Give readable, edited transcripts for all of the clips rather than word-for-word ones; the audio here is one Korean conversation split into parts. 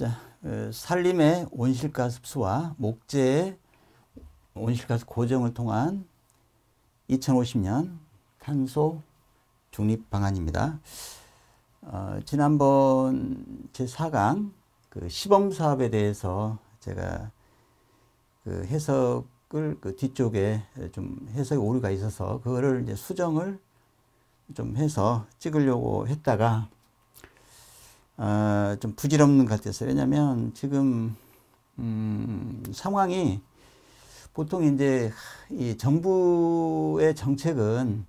자, 산림의 온실가스 흡수와 목재의 온실가스 고정을 통한 2050년 탄소 중립 방안입니다. 지난번 제4강 그 시범 사업에 대해서 제가 그 해석을 그 뒤쪽에 좀 해석에 오류가 있어서 그거를 이제 수정을 좀 해서 찍으려고 했다가 좀 부질없는 것 같았어요. 왜냐면 지금 상황이 보통 이제 이 정부의 정책은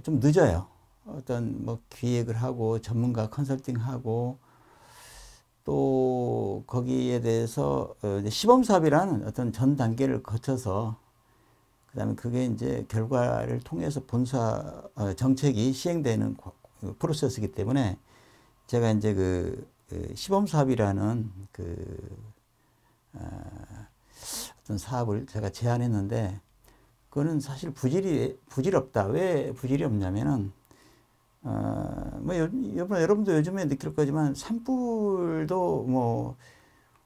좀 늦어요. 어떤 뭐 기획을 하고 전문가 컨설팅하고 또 거기에 대해서 시범 사업이라는 어떤 전 단계를 거쳐서 그다음에 그게 이제 결과를 통해서 본사 정책이 시행되는 프로세스이기 때문에 제가 이제 그 시범 사업이라는 어떤 사업을 제가 제안했는데 그거는 사실 부질없다. 왜 부질이 없냐면은 뭐 여러분도 요즘에 느낄 거지만 산불도 뭐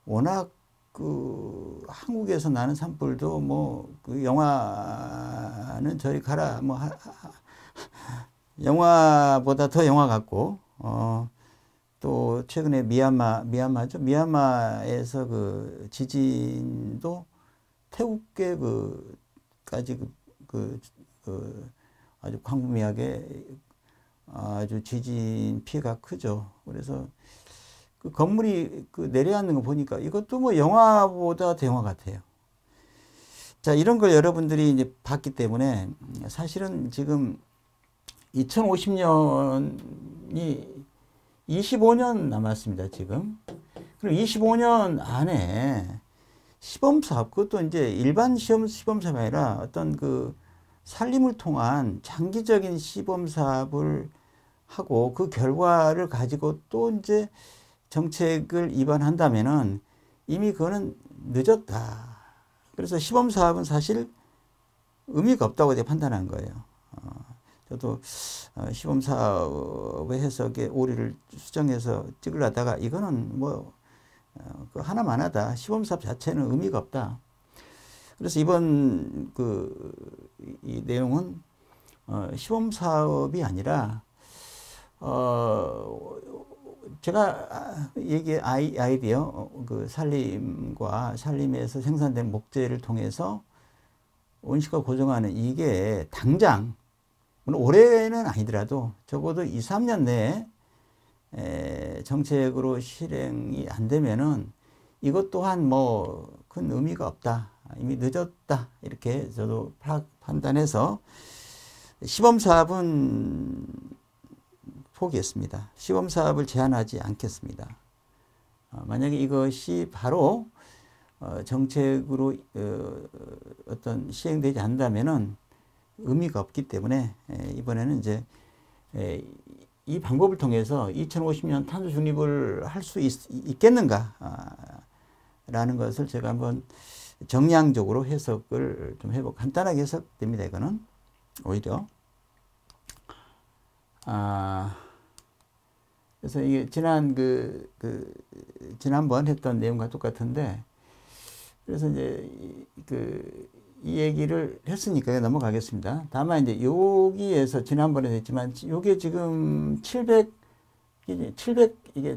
워낙 그 한국에서 나는 산불도 뭐 그 영화는 저리 가라 뭐 영화보다 더 영화 같고 또 최근에 미얀마죠. 미얀마에서 그 지진도 태국계 까지 아주 광범위하게 아주 지진 피해가 크죠. 그래서 그 건물이 그 내려앉는 거 보니까 이것도 뭐 영화보다 더 영화 같아요. 자, 이런 걸 여러분들이 이제 봤기 때문에 사실은 지금 2050년이 25년 남았습니다, 지금. 그럼 25년 안에 시범사업, 그것도 이제 일반 시범사업이 아니라 어떤 그 산림을 통한 장기적인 시범사업을 하고 그 결과를 가지고 또 이제 정책을 입안한다면은 이미 그거는 늦었다. 그래서 시범사업은 사실 의미가 없다고 제가 판단한 거예요. 저도 시범사업의 해석에 오류를 수정해서 찍으려다가 이거는 뭐 그 하나만 하다. 시범사업 자체는 의미가 없다. 그래서 이번 이 내용은 시범사업이 아니라 제가 아이디어 그 산림과 산림에서 생산된 목재를 통해서 온실가 고정하는 이게 당장 물론 올해는 아니더라도 적어도 2, 3년 내에 정책으로 실행이 안 되면은 이것 또한 뭐 큰 의미가 없다. 이미 늦었다. 이렇게 저도 판단해서 시범사업은 포기했습니다. 시범사업을 제안하지 않겠습니다. 만약에 이것이 바로 정책으로 어떤 시행되지 않는다면은 의미가 없기 때문에 이번에는 이제 이 방법을 통해서 2050년 탄소 중립을 할 수 있겠는가 라는 것을 제가 한번 정량적으로 해석을 좀 해보고 간단하게 해석됩니다. 이거는 오히려 그래서 이게 지난번 했던 내용과 똑같은데 그래서 이제 이 얘기를 했으니까 넘어가겠습니다. 다만 이제 여기에서 지난번에 했지만 요게 지금 700 이게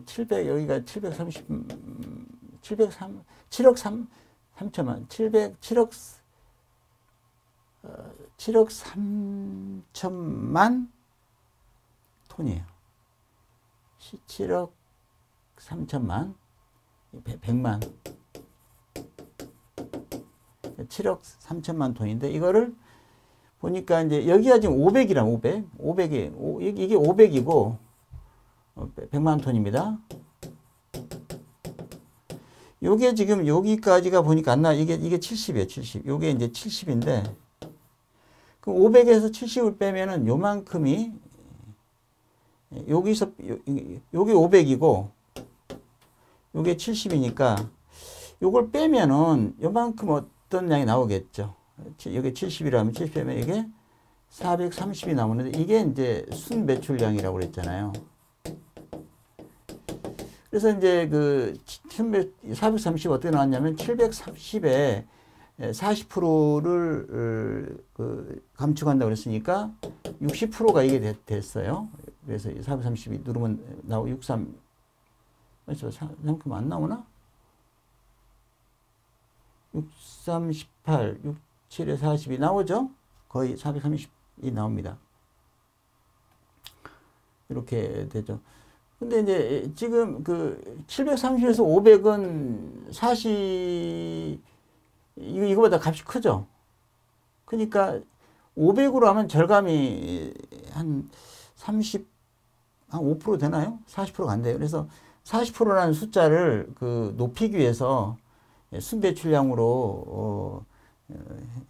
700 여기가 7억 3천만 7억 3천만 톤이에요. 7억 3천만 100만 7억 3천만 톤인데 이거를 보니까 이제 여기가 지금 500이랑 500이 이게 500이고 100만 톤입니다. 요게 지금 여기까지가 보니까 안 나. 이게 70이에요. 70. 요게 이제 70인데 그 500에서 70을 빼면은 요만큼이 여기서 요게 500이고 요게 70이니까 요걸 빼면은 요만큼 어떤 양이 나오겠죠. 여기 70이라면 70 빼면 이게 430이 나오는데 이게 이제 순 매출량이라고 그랬잖아요. 그래서 이제 그 430 어떻게 나왔냐면 730에 40%를 감축한다고 그랬으니까 60%가 이게 됐어요. 그래서 430이 누르면 나오고 63, 잠깐만 안 나오나? 63, 18, 67에 40이 나오죠? 거의 430이 나옵니다. 이렇게 되죠. 근데 이제 지금 그 730에서 500은 40, 이거보다 값이 크죠? 그러니까 500으로 하면 절감이 한 30, 한 5% 되나요? 40%가 안 돼요. 그래서 40%라는 숫자를 그 높이기 위해서 순배출량으로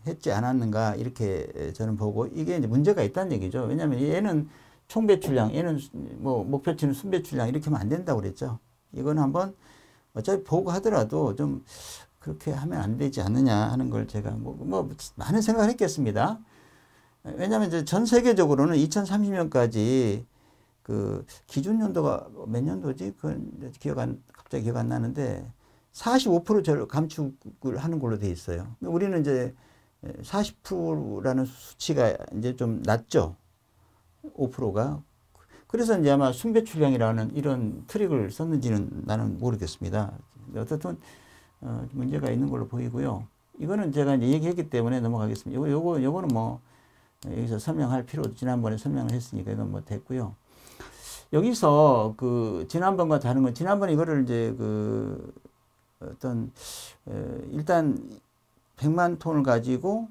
했지 않았는가 이렇게 저는 보고 이게 이제 문제가 있다는 얘기죠. 왜냐하면 얘는 총배출량, 얘는 뭐 목표치는 순배출량 이렇게 하면 안 된다고 그랬죠. 이건 한번 어차피 보고 하더라도 좀 그렇게 하면 안 되지 않느냐 하는 걸 제가 뭐 많은 생각을 했겠습니다. 왜냐하면 이제 전 세계적으로는 2030년까지 그 기준 연도가 몇 년도지? 그건 갑자기 기억 안 나는데 45% 감축을 하는 걸로 돼 있어요. 우리는 이제 40%라는 수치가 이제 좀 낮죠. 5%가. 그래서 이제 아마 순배출량이라는 이런 트릭을 썼는지는 나는 모르겠습니다. 어쨌든 문제가 있는 걸로 보이고요. 이거는 제가 이제 얘기했기 때문에 넘어가겠습니다. 요거는 뭐 여기서 설명할 필요도 지난번에 설명을 했으니까 이건 뭐 됐고요. 여기서 그 지난번과 다른 건 지난번에 이거를 이제 그 어떤 일단 100만 톤을 가지고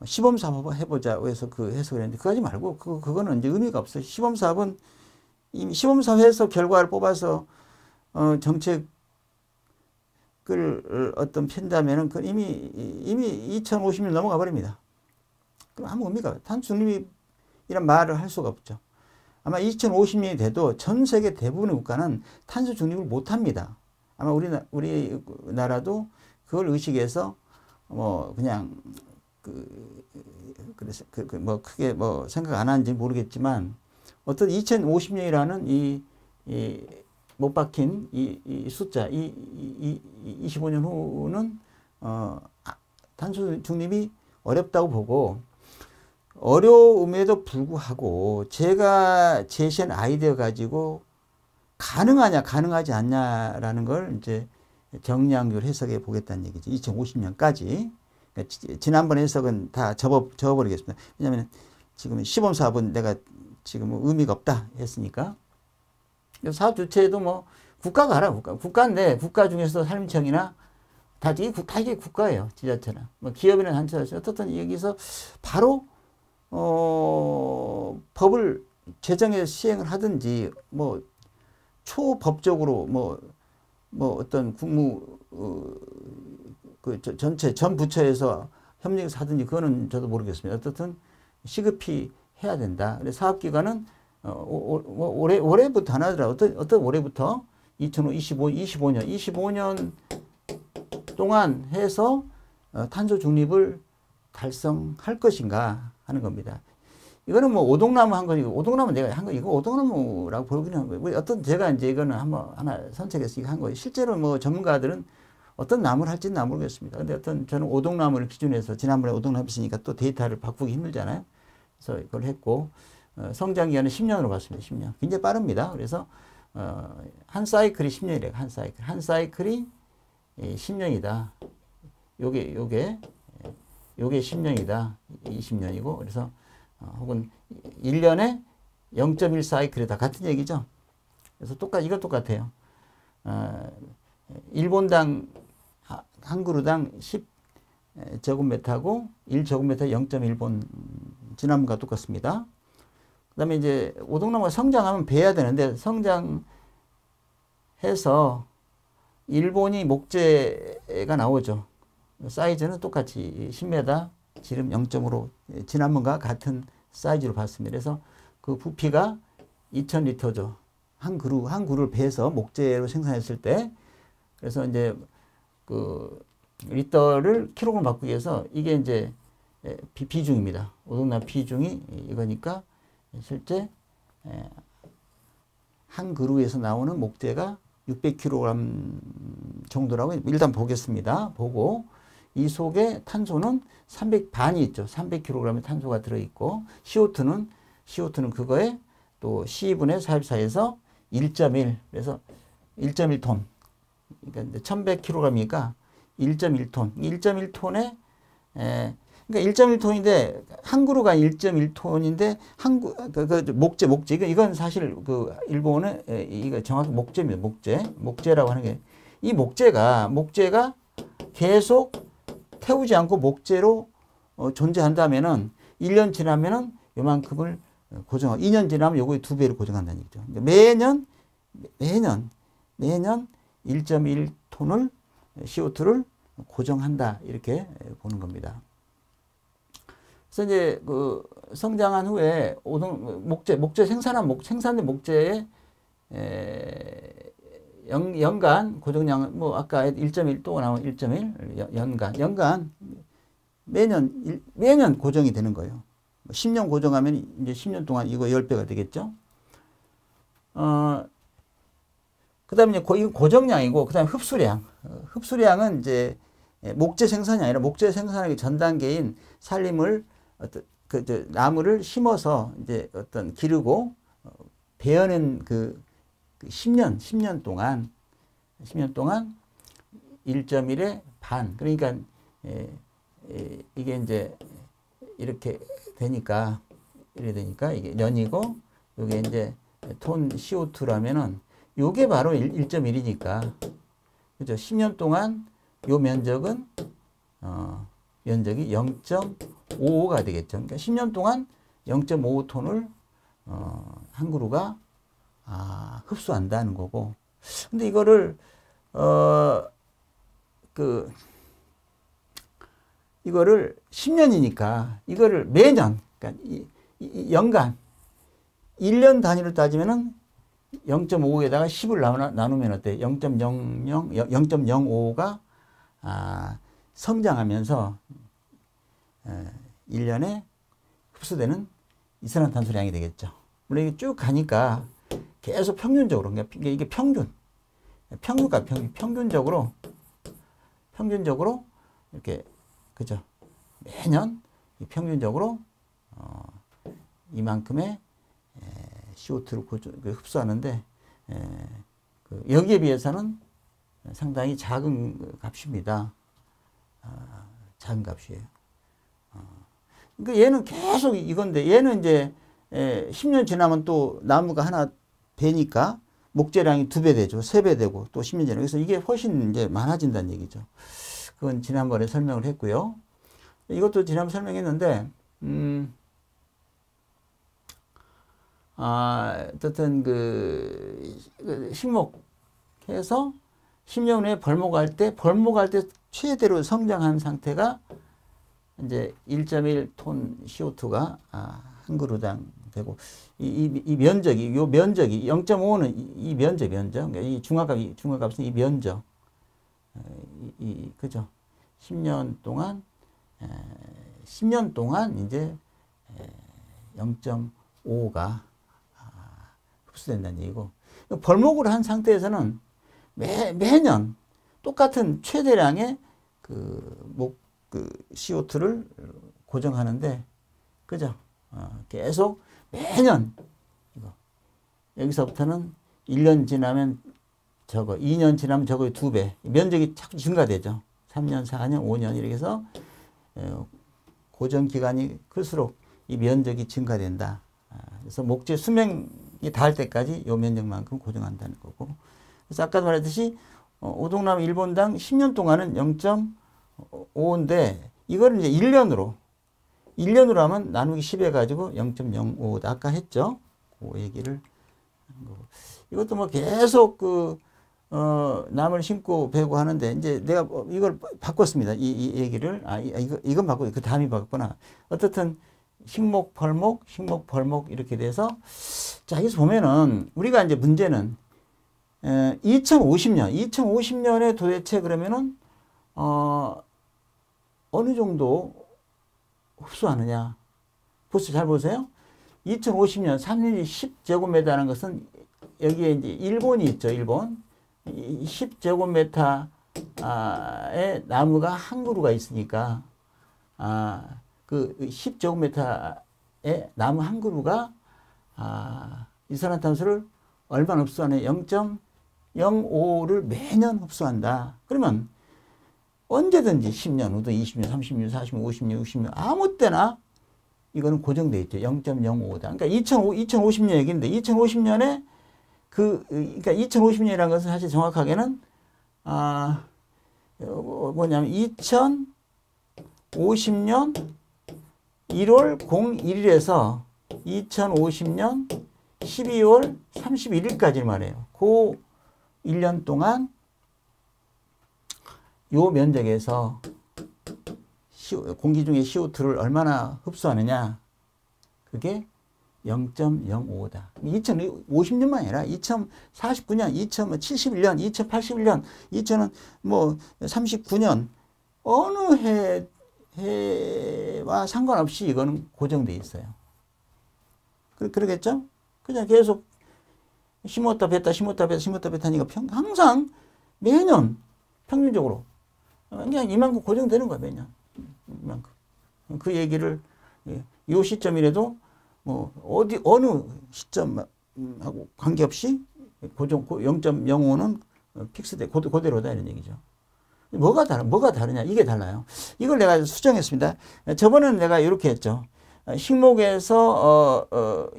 시범 사업 해보자 해서 그 해석을 했는데 그거 하지 말고 그거는 이제 의미가 없어요. 시범 사업은 이미 시범 사업에서 결과를 뽑아서 정책을 어떤 핀다면은 그 이미 2050년 넘어가 버립니다. 그럼 아무 의미가 없어요. 탄소 중립이란 말을 할 수가 없죠. 아마 2050년이 돼도 전 세계 대부분의 국가는 탄소 중립을 못 합니다. 아마 우리나라도 그걸 의식해서 뭐 그냥 그래서 뭐 크게 뭐 생각 안 하는지 모르겠지만 어떤 2050년이라는 이 못 박힌 이 숫자 25년 후는 탄소 중립이 어렵다고 보고 어려움에도 불구하고 제가 제시한 아이디어 가지고 가능하냐 가능하지 않냐라는 걸 이제 정량률 해석해 보겠다는 얘기죠. 2050년까지. 그러니까 지난번 해석은 다 접어버리겠습니다. 왜냐하면 지금 시범 사업은 내가 지금 의미가 없다 했으니까. 사업 주체도 뭐 국가가 알아. 국가인데 국가 중에서 산림청이나 다 이게 국가예요. 지자체나 뭐 기업이나 단체나 어떻든 여기서 바로 법을 제정해서 시행을 하든지 뭐 초법적으로 뭐 어떤 국무 전체 전 부처에서 협력해서 하든지 그거는 저도 모르겠습니다. 어쨌든 시급히 해야 된다. 그래서 사업기간은 올해부터 하나 하더라도 어떤 올해부터 25년 동안 해서 탄소 중립을 달성할 것인가 하는 겁니다. 이거는 뭐 오동나무 한 거니까 오동나무 내가 한 거 이거 오동나무라고 보기는 한 거예요. 어떤 제가 이제 이거는 한번 하나 선택해서 이거 한 거예요. 실제로 뭐 전문가들은 어떤 나무를 할지는 난 모르겠습니다. 근데 저는 오동나무를 기준해서 지난번에 오동나무 했으니까 또 데이터를 바꾸기 힘들잖아요. 그래서 이걸 했고 성장 기간은 10년으로 봤습니다. 10년. 굉장히 빠릅니다. 그래서 한 사이클이 10년이래요. 한 사이클이 10년이다. 요게 10년이다. 20년이고 그래서 혹은 1년에 0.1 사이클이다. 같은 얘기죠. 그래서 이거 똑같아요. 일본당 한 그루당 10제곱미터고 1제곱미터 0.1본 지난번과 똑같습니다. 그 다음에 이제 오동나무가 성장하면 베야 되는데 성장해서 일본이 목재가 나오죠. 사이즈는 똑같이 10m, 지름 0.5로 지난번과 같은 사이즈로 봤습니다. 그래서 그 부피가 2000리터죠. 한 그루를 베서 목재로 생산했을 때 그래서 이제 그 리터를 킬로그램 바꾸기 위해서 이게 이제 비중입니다. 오동나무 비중이 이거니까 실제 한 그루에서 나오는 목재가 600kg 정도라고 일단 보겠습니다. 보고 이 속에 탄소는 300반이 있죠. 300kg의 탄소가 들어있고 CO2는 그거에 또 C분의 414에서 1.1 그래서 1.1톤 그러니까 1100kg이니까 1.1톤 1.1톤에 그러니까 1.1톤인데 한 그루가 1.1톤인데 그 목재 이건 사실 그 일본은 이거 정확히 목재입니다. 목재라고 하는 게 이 목재가 계속 태우지 않고 목재로 존재한다면은 1년 지나면은 요만큼을 고정하고 2년 지나면 요거의 2배를 고정한다는 얘기죠. 그러니까 매년 1.1톤을 CO2를 고정한다 이렇게 보는 겁니다. 그래서 이제 그 성장한 후에 목재 생산된 목재의 연간 고정량은 뭐 아까 1.1 또 나온 1.1 연간 매년 고정이 되는 거예요. 10년 고정하면 이제 10년 동안 이거 10배가 되겠죠. 그 다음에 이제 이건 고정량이고, 그 다음에 흡수량. 흡수량은 이제 목재 생산이 아니라 목재 생산하기 전 단계인 살림을 나무를 심어서 이제 기르고 베어낸 그 10년 동안 1.1의 반. 그러니까 이게 이제 이렇게 되니까 이게 년이고 이게 이제 톤 CO2라면은 요게 바로 1.1이니까 그죠? 10년 동안 요 면적은 면적이 0.55가 되겠죠. 그러니까 10년 동안 0.55톤을 한 그루가 흡수한다는 거고. 근데 이거를 이거를 10년이니까 이거를 매년 그러니까 연간 1년 단위로 따지면은 0.55에다가 10을 나누면 어때? 0.05가 성장하면서 1년에 흡수되는 이산화탄소량이 되겠죠. 물론 이게 쭉 가니까 계속 평균적으로, 그러니까 이게 평균값, 평균적으로 이렇게, 그죠? 매년 평균적으로 이만큼의 CO2를 흡수하는데 여기에 비해서는 상당히 작은 값입니다. 작은 값이에요. 그러니까 얘는 계속 이건데 얘는 이제 10년 지나면 또 나무가 하나 되니까 목재량이 2배 되죠. 3배 되고 또 10년 지나면 그래서 이게 훨씬 이제 많아진다는 얘기죠. 그건 지난번에 설명을 했고요. 이것도 지난번에 설명했는데 어쨌든 식목해서 10년 후에 벌목할 때 최대로 성장한 상태가 이제 1.1톤 CO2가 한 그루당 되고 이 면적이 0.5는 이 면적 그러니까 이 중화값은 이 면적 그죠? 10년 동안 이제 0.5가 흡수된다는 얘기고, 벌목을 한 상태에서는 매년 똑같은 최대량의 CO2를 고정하는데, 그죠? 계속 매년, 여기서부터는 1년 지나면 저거, 2년 지나면 저거의 2배. 면적이 자꾸 증가되죠. 3년, 4년, 5년 이렇게 해서 고정 기간이 클수록 이 면적이 증가된다. 그래서 목재 수명이 닿을 때까지 이 면적만큼 고정한다는 거고. 그래서 아까도 말했듯이 오동나무 1본당 10년 동안은 0.5인데 이거를 이제 1년으로 하면 나누기 10 해가지고 0.05 아까 했죠. 그 얘기를 하는 거고. 이것도 뭐 계속 나무를 심고 베고 하는데 이제 내가 이걸 바꿨습니다. 이 얘기를 이건 바꾸고 그 다음이 바꿨구나. 어떻든 식목 벌목 이렇게 돼서 자 여기서 보면은 우리가 이제 문제는 2050년에 도대체 그러면은 어느 정도 흡수하느냐. 잘 보세요. 2050년 3년이 10제곱미터라는 것은 여기에 이제 일본이 있죠. 일본. 10제곱미터의 나무가 한 그루가 있으니까 그 10제곱미터의 나무 한 그루가 이산화탄소를 얼마나 흡수하냐? 0.05를 매년 흡수한다. 그러면 언제든지 10년 후든 20년, 30년, 40년, 50년, 60년 아무 때나 이거는 고정되어 있죠. 0.05다. 그러니까 2050년 얘기인데 2050년에 그러니까 2050년이라는 것은 사실 정확하게는 뭐냐면 2050년 1월 01일에서 2050년 12월 31일까지 말이에요. 그 1년 동안 요 면적에서 공기 중에 CO2를 얼마나 흡수하느냐? 그게 0.05다. 2050년만 아니라 2049년, 2071년, 2081년, 2039년 어느 해와 상관없이 이거는 고정돼 있어요. 그러겠죠? 그냥 계속 심었다 뺐다 심었다 뺐다 심었다 뺐다 하니까 항상 매년 평균적으로 그냥 이만큼 고정되는 거야. 매년 이만큼. 그 얘기를 이 시점이라도 뭐 어느 시점하고 관계없이 고정 0.05는 픽스돼 그대로다 이런 얘기죠. 뭐가 다르냐? 이게 달라요. 이걸 내가 수정했습니다. 저번에는 내가 이렇게 했죠. 식목에서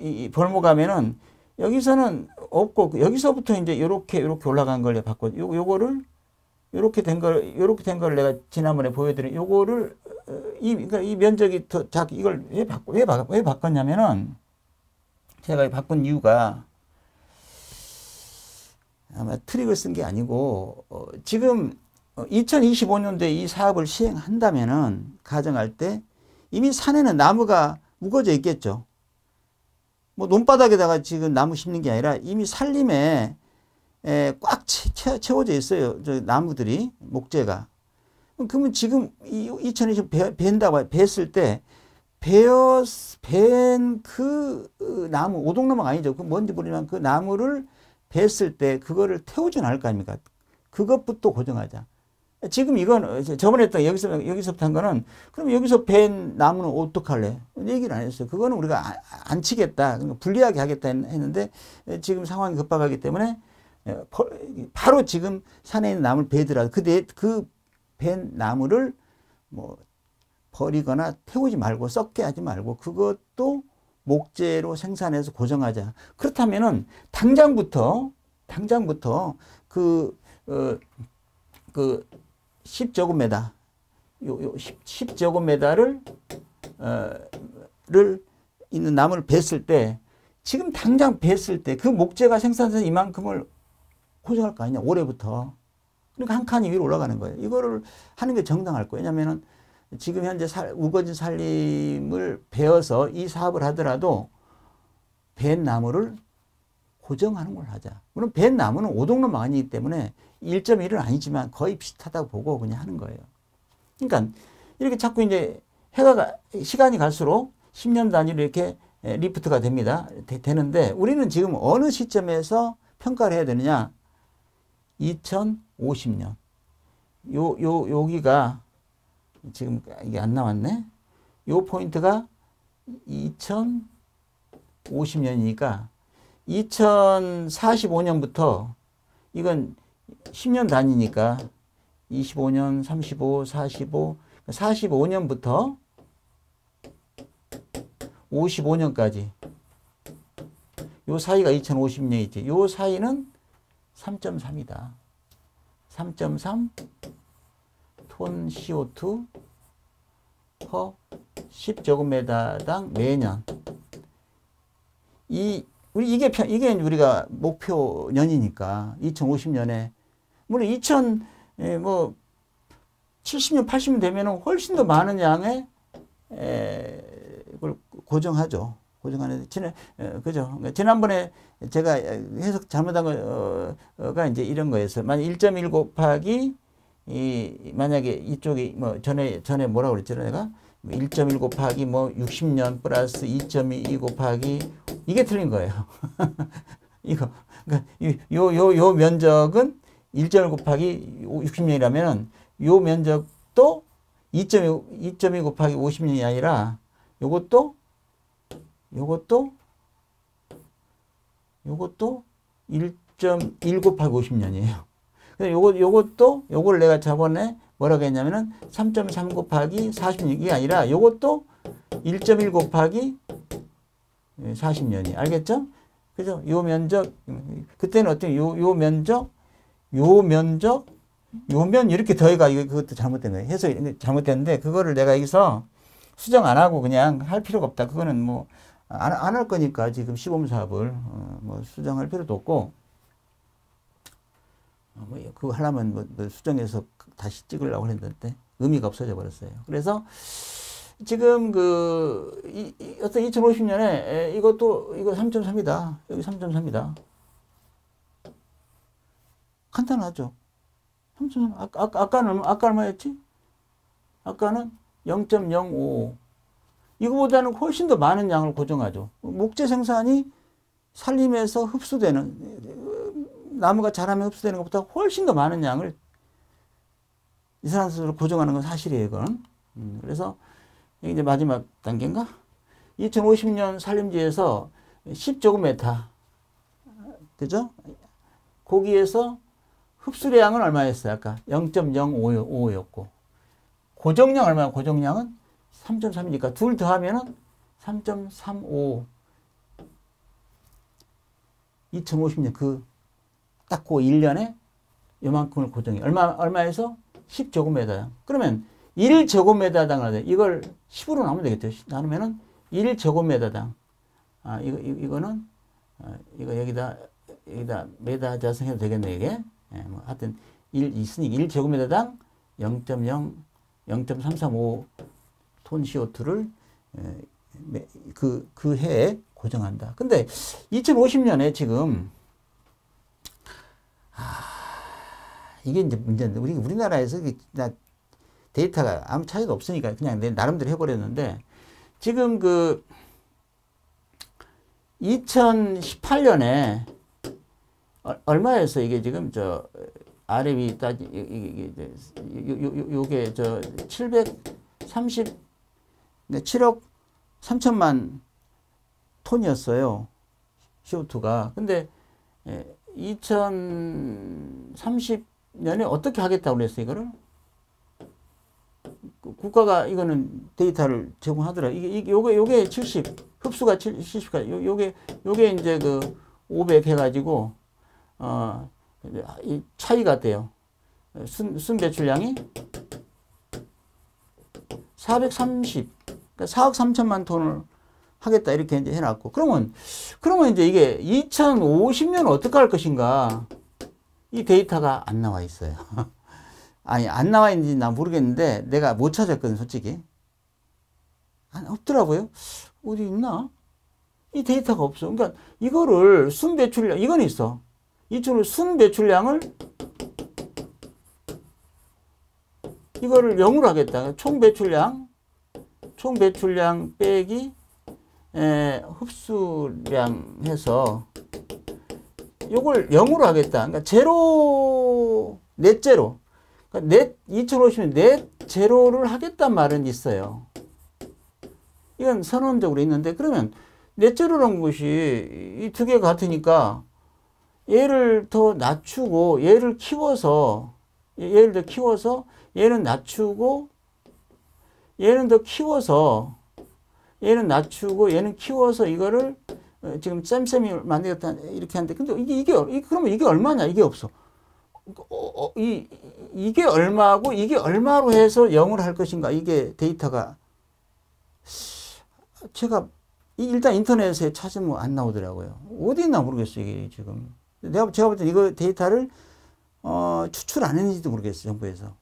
이 벌목하면은 여기서는 없고 여기서부터 이제 이렇게 올라간 걸 바꿔. 요거를 이렇게 된 걸 내가 지난번에 보여드린 요거를 그러니까 이 면적이 더 작게 이걸 왜 바꿨냐면은 제가 바꾼 이유가 아마 트릭을 쓴 게 아니고 지금 2025년도에 이 사업을 시행한다면은 가정할 때 이미 산에는 나무가 우거져 있겠죠. 뭐 논바닥에다가 지금 나무 심는 게 아니라 이미 산림에 꽉 채워져 있어요. 저 나무들이 목재가. 그러면 지금 2020 벤다고 뱄을 때 벤 그 나무 오동나무가 아니죠. 그 뭔지 모르지만 그 나무를 뱄을 때 그거를 태우진 않을 거 아닙니까? 그것부터 고정하자. 지금 이건 저번에 했던 여기서부터 한 거는 그럼 여기서 벤 나무는 어떡할래? 얘기를 안 했어요. 그거는 우리가 안 치겠다. 그러니까 불리하게 하겠다 했는데 지금 상황이 급박하기 때문에 바로 지금 산에 있는 나무를 베더라도 그 벤 나무를 뭐 버리거나 태우지 말고 썩게 하지 말고 그것도 목재로 생산해서 고정하자. 그렇다면은 당장부터 그 10제곱미터, 10제곱미터를 있는 나무를 뱄을 때, 지금 당장 뱄을 때 그 목재가 생산해서 이만큼을 고정할 거 아니냐, 올해부터. 그러니까 한 칸이 위로 올라가는 거예요. 이거를 하는 게 정당할 거예요. 왜냐면은 지금 현재 우거진 산림을 베어서 이 사업을 하더라도 벤 나무를 고정하는 걸 하자. 물론 벤 나무는 오동나무가 아니기 때문에 1.1은 아니지만 거의 비슷하다고 보고 그냥 하는 거예요. 그러니까 이렇게 자꾸 이제 시간이 갈수록 10년 단위로 이렇게 리프트가 되는데 우리는 지금 어느 시점에서 평가를 해야 되느냐? 2050년. 여기가 지금 이게 안 나왔네. 요 포인트가 2050년이니까 2045년부터 이건 10년 단위니까 25년, 35, 45, 45년부터 55년까지 요 사이가 2050년이지. 요 사이는 3.3이다. 3.3 톤 CO2 per 10제곱미터당 매년. 이게 우리가 목표 년이니까 2050년에 물론 70년 80년 되면은 훨씬 더 많은 양의 그걸 고정하죠. 고정하는데 그죠. 지난번에 제가 해석 잘못한 거가 이제 이런 거였어요. 만약 1.1 곱하기 만약에 이쪽이 뭐 전에 뭐라고 그랬죠, 내가 1.1 곱하기 뭐 60년 플러스 2.2 곱하기 이게 틀린 거예요. 이거 그러니까 요 면적은 1.1 곱하기 60년이라면 요 면적도 2.2 곱하기 50년이 아니라 요것도 1.1 곱하기 50년이에요. 요걸 내가 저번에 뭐라고 했냐면은 3.3 곱하기 40년이 아니라 요것도 1.1 곱하기 40년이. 알겠죠? 그죠? 요 면적, 그때는 어떻게, 요 면적, 요면 이렇게 더해가, 그것도 잘못된 거예요. 해석이 잘못됐는데, 그거를 내가 여기서 수정 안 하고 그냥 할 필요가 없다. 그거는 뭐, 안 할 거니까 지금 시범 사업을, 뭐 수정할 필요도 없고, 뭐 그거 하려면 뭐 수정해서 다시 찍으려고 했는데, 의미가 없어져 버렸어요. 그래서, 지금 어떤 2050년에 이거 3.3이다. 여기 3.3이다. 간단하죠. 3.3. 아까는 얼마였지? 아까는 0.05. 이거보다는 훨씬 더 많은 양을 고정하죠. 목재 생산이 산림에서 흡수되는, 나무가 자라면 흡수되는 것보다 훨씬 더 많은 양을 이산화탄소를 고정하는 건 사실이에요, 이건. 그래서 이게 이제 마지막 단계인가? 2050년 산림지에서 10제곱미터, 그죠? 거기에서 흡수량은 얼마였어요? 아까 0.055였고. 고정량 얼마야? 고정량은 3.3이니까 둘 더하면은 3.35. 2050년 딱 그 1년에 요만큼을 고정해. 얼마에서? 10제곱미터. 그러면 1제곱미터당 이걸 10으로 나누면 되겠죠. 나누면은 1제곱미터당. 이거는 이거 여기다 메다 자성해도 되겠네, 이게. 예, 뭐 하여튼 1 있으니 1제곱미터당 0.335톤 CO2를 그 해에 고정한다. 근데 2050년에 지금 이게 이제 문제인데 우리나라에서 데이터가 아무 차이도 없으니까 그냥 내 나름대로 해버렸는데, 지금 2018년에 얼마였어? 이게 지금 아래 위 요게 7억 3천만 톤이었어요. CO2가. 근데 2030년에 어떻게 하겠다고 그랬어요, 이거를? 국가가 이거는 데이터를 제공하더라고요. 요게 70, 흡수가 70까지, 요게 이제 500 해가지고, 이 차이가 돼요. 순 배출량이 430, 그러니까 4억 3천만 톤을 하겠다, 이렇게 이제 해놨고. 그러면 이제 이게 2050년 어떻게 할 것인가? 이 데이터가 안 나와 있어요. 아니, 안 나와 있는지 난 모르겠는데, 내가 못 찾았거든, 솔직히. 없더라고요. 어디 있나? 이 데이터가 없어. 그러니까 이거를 순 배출량, 이건 있어. 이쪽으로 순 배출량을 이거를 0으로 하겠다. 총 배출량 빼기 흡수량 해서 요걸 0으로 하겠다. 그러니까 넷 제로. 그러니까 2050년 넷 제로를 하겠단 말은 있어요. 이건 선언적으로 있는데, 그러면 넷 제로라는 것이 이 두 개가 같으니까 얘를 더 낮추고 얘를 키워서 얘는 낮추고 얘는 더 키워서 얘는 낮추고 얘는 키워서 이거를 지금 쌤이 만들겠다 이렇게 하는데, 근데 그러면 이게 얼마냐? 이게 없어. 이게 얼마고 이게 얼마로 해서 0을 할 것인가? 이게 데이터가 제가 일단 인터넷에 찾으면 안 나오더라고요. 어디 있나 모르겠어요, 이게 지금. 제가 볼 때 이거 데이터를 추출 안 했는지도 모르겠어요, 정부에서.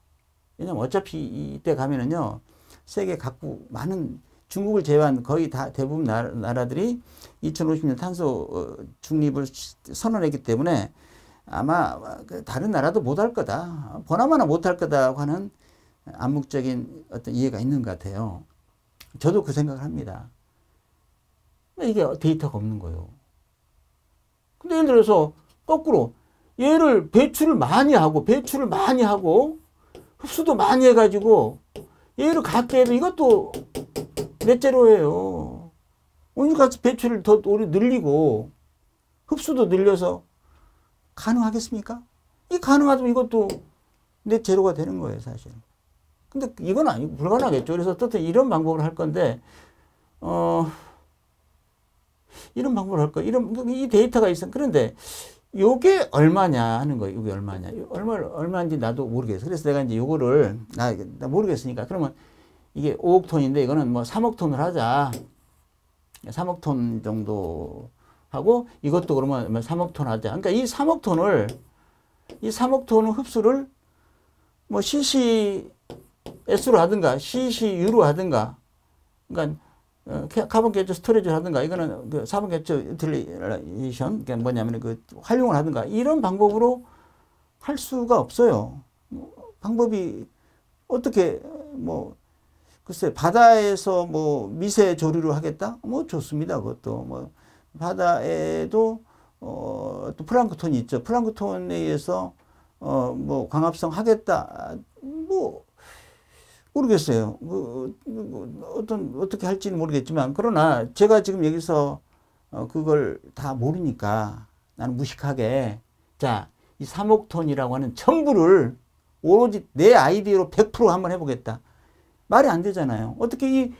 왜냐면 어차피 이때 가면은요, 세계 각국 많은, 중국을 제외한 거의 다 대부분 나라들이 2050년 탄소 중립을 선언했기 때문에 아마 다른 나라도 못할 거다, 보나마나 못할 거다 하는 암묵적인 어떤 이해가 있는 것 같아요. 저도 그 생각을 합니다. 이게 데이터가 없는 거예요. 근데 예를 들어서 거꾸로 얘를 배출을 많이 하고 흡수도 많이 해가지고 얘를 갖게 해도 이것도 넷제로예요. 온갖 배출을 더 우리 늘리고 흡수도 늘려서 가능하겠습니까? 이 가능하다면 이것도 넷제로가 되는 거예요, 사실. 근데 이건 아니고 불가능하겠죠. 그래서 어떻든 이런 방법을 할 건데 이런 방법을 할 거예요. 이 데이터가 있어. 그런데 요게 얼마냐 하는 거예요. 이게 얼마냐. 얼마인지 나도 모르겠어. 그래서 내가 이제 요거를 나 모르겠으니까 그러면 이게 5억 톤인데 이거는 뭐 3억 톤을 하자. 3억 톤 정도 하고 이것도 그러면 3억 톤 하자. 그러니까 이 3억 톤은 흡수를 뭐 CCS로 하든가 CCU로 하든가 그러니까 카본 캡처 스토리지를 하든가 이거는 그 카본 캡처 유틸리제이션 그게 뭐냐면 그 활용을 하든가 이런 방법으로 할 수가 없어요. 방법이 어떻게 뭐 글쎄 바다에서 뭐 미세 조류를 하겠다? 뭐 좋습니다. 그것도 뭐 바다에도 또 플랑크톤이 있죠. 플랑크톤에 의해서 뭐 광합성 하겠다. 뭐 모르겠어요. 어떻게 할지는 모르겠지만 그러나 제가 지금 여기서 그걸 다 모르니까 나는 무식하게 자, 이 3억 톤이라고 하는 전부를 오로지 내 아이디어로 100% 한번 해보겠다. 말이 안 되잖아요. 어떻게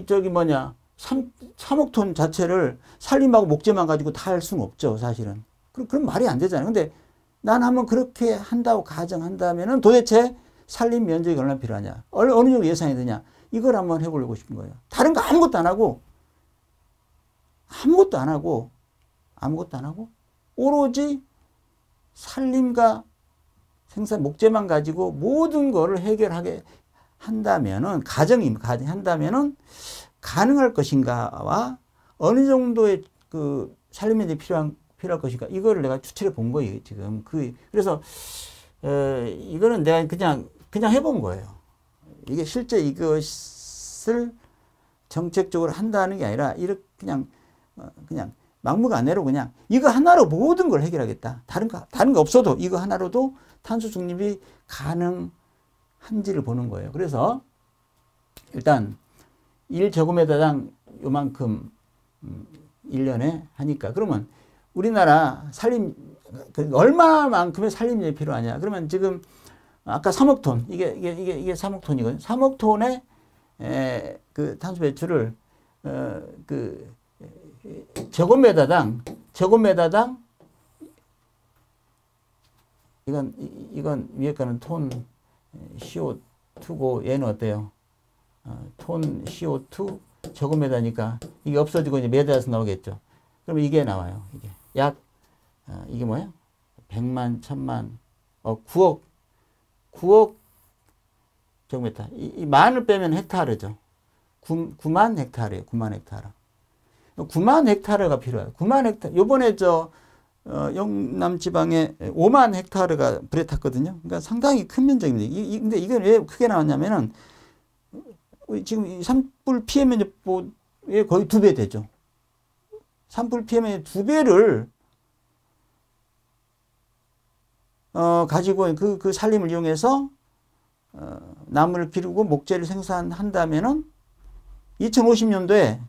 저기 뭐냐 3억 톤 자체를 산림하고 목재만 가지고 다 할 수는 없죠, 사실은. 그럼 말이 안 되잖아요. 근데 난 한번 그렇게 한다고 가정한다면은 도대체 산림 면적이 얼마나 필요하냐, 어느 정도 예상이 되냐, 이걸 한번 해보려고 싶은 거예요. 다른 거 아무것도 안 하고 오로지 산림과 생산 목재만 가지고 모든 거를 해결하게 한다면은 한다면은 가능할 것인가와 어느 정도의 그 산림 면적이 필요할 것인가 이거를 내가 추출해 본 거예요, 지금. 그래서 이거는 내가 그냥 해본 거예요. 이게 실제 이것을 정책적으로 한다는 게 아니라 이렇게 그냥 막무가내로 그냥 이거 하나로 모든 걸 해결하겠다. 다른 거 없어도 이거 하나로도 탄소 중립이 가능한지를 보는 거예요. 그래서 일단 1제곱미터당 요만큼 1년에 하니까 그러면 우리나라 얼마만큼의 산림이 필요하냐? 그러면 지금 아까 3억 톤 이게 3억 톤이거든요. 3억 톤의 그 탄소 배출을 그 제곱미터당 이건 위에 거는 톤 CO2고 얘는 어때요? 톤 CO2 제곱미터니까 이게 없어지고 이제 미터에서 나오겠죠. 그러면 이게 나와요. 이게 약 이게 뭐예요? 100만, 1000만, 9억 제곱미터. 이 만을 빼면 헥타르죠. 9만 헥타르예요. 9만 헥타르. 9만 헥타르가 필요해요. 9만 헥타르. 요번에 영남 지방에 5만 헥타르가 불에 탔거든요. 그러니까 상당히 큰 면적입니다. 근데 이게 왜 크게 나왔냐면은 지금 이 산불 피해 면적의 거의 2배 되죠. 산불 피해 면적 2배를 가지고 그 산림을 이용해서 나무를 기르고 목재를 생산한다면은 2050년도에